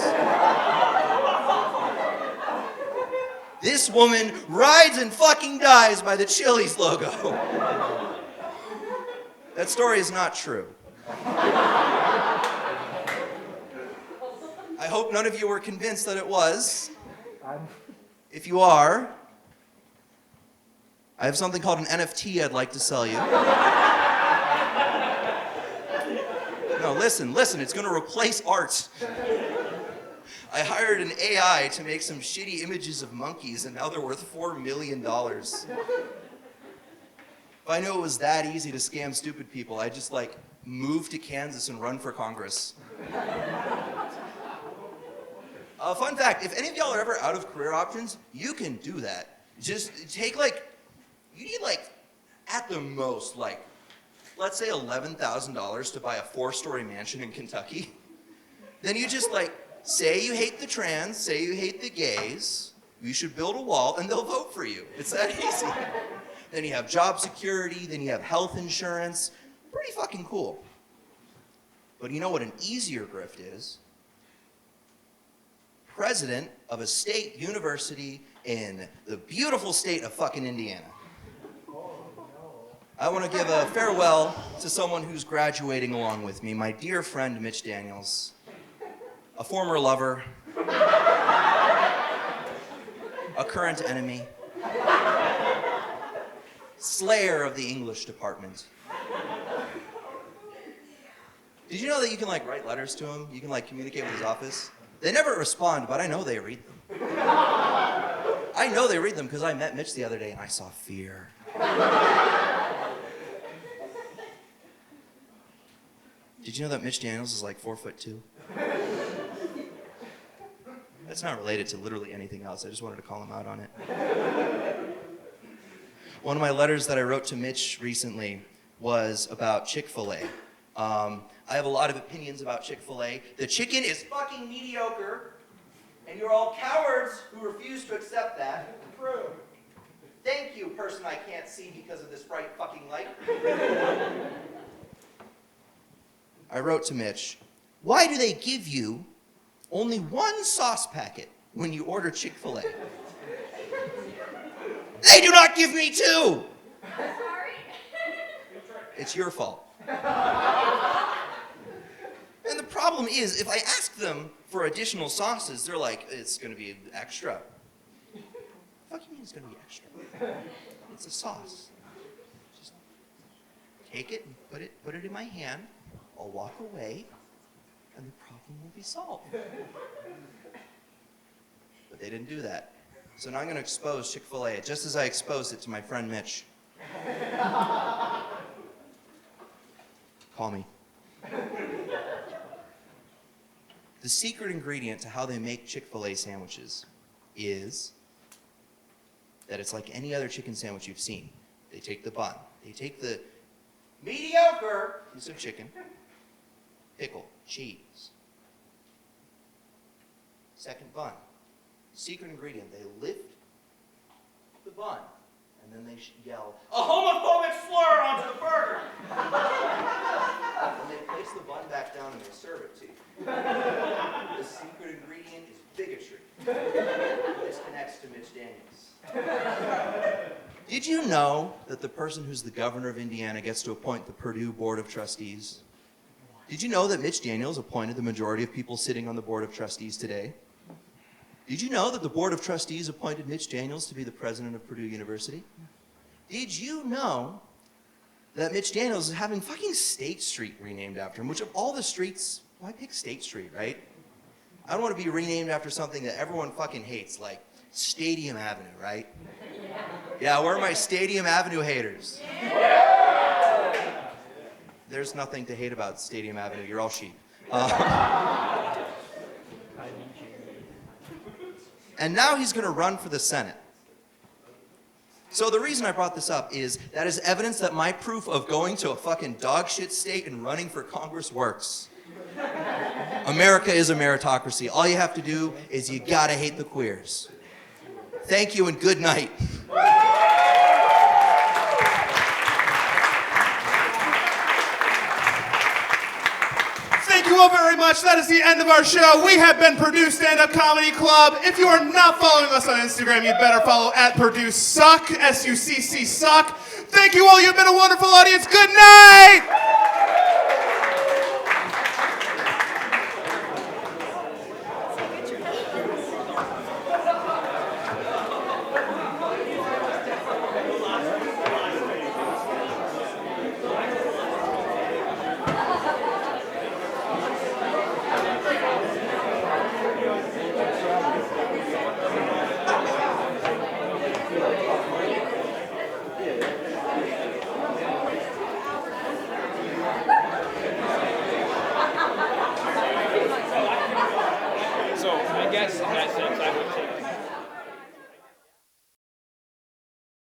This woman rides and fucking dies by the Chili's logo. That story is not true. I hope none of you were convinced that it was. If you are, I have something called an NFT I'd like to sell you. No, listen, it's gonna replace art. I hired an AI to make some shitty images of monkeys, and now they're worth $4 million. If I knew it was that easy to scam stupid people, I'd just like move to Kansas and run for Congress. Fun fact, if any of y'all are ever out of career options, you can do that. Just take you need at the most let's say $11,000 to buy a 4-story mansion in Kentucky. Then you just say you hate the trans, say you hate the gays, you should build a wall and they'll vote for you. It's that easy. Then you have job security, then you have health insurance. Pretty fucking cool. But you know what an easier grift is? President of a state university in the beautiful state of fucking Indiana. I want to give a farewell to someone who's graduating along with me, my dear friend Mitch Daniels, a former lover, a current enemy, slayer of the English department, Did you know that you can like write letters to him? You can like communicate with his office? They never respond, but I know they read them. I know they read them because I met Mitch the other day and I saw fear. Did you know that Mitch Daniels is like 4'2"? That's not related to literally anything else. I just wanted to call him out on it. One of my letters that I wrote to Mitch recently was about Chick-fil-A. I have a lot of opinions about Chick-fil-A. The chicken is fucking mediocre, and you're all cowards who refuse to accept that. Thank you, person I can't see because of this bright fucking light. I wrote to Mitch, why do they give you only one sauce packet when you order Chick-fil-A? They do not give me two! Sorry. It's your fault. And the problem is, if I ask them for additional sauces, they're like, it's gonna be extra. What do you mean it's gonna be extra? It's a sauce. Just take it and put it in my hand. I'll walk away, and the problem will be solved. But they didn't do that. So now I'm going to expose Chick-fil-A, just as I exposed it to my friend Mitch. Call me. The secret ingredient to how they make Chick-fil-A sandwiches is that it's like any other chicken sandwich you've seen. They take the bun. They take the mediocre piece of chicken, pickle, cheese. Second bun. Secret ingredient, they lift the bun, and then they yell, a homophobic slur onto the burger! And they place the bun back down and they serve it to you. The secret ingredient is bigotry. This connects to Mitch Daniels. Did you know that the person who's the governor of Indiana gets to appoint the Purdue Board of Trustees? Did you know that Mitch Daniels appointed the majority of people sitting on the Board of Trustees today? Did you know that the Board of Trustees appointed Mitch Daniels to be the president of Purdue University? Did you know that Mitch Daniels is having fucking State Street renamed after him, which of all the streets, why pick State Street, right? I don't want to be renamed after something that everyone fucking hates, like Stadium Avenue, right? Yeah, where are my Stadium Avenue haters? There's nothing to hate about Stadium Avenue. You're all sheep. And now he's going to run for the Senate. So the reason I brought this up is that is evidence that my proof of going to a fucking dog shit state and running for Congress works. America is a meritocracy. All you have to do is you gotta hate the queers. Thank you and good night. Thank you all very much. That is the end of our show. We have been Purdue Stand-Up Comedy Club. If you are not following us on Instagram, you better follow at PurdueSuck, S-U-C-C suck. Thank you all. You've been a wonderful audience. Good night.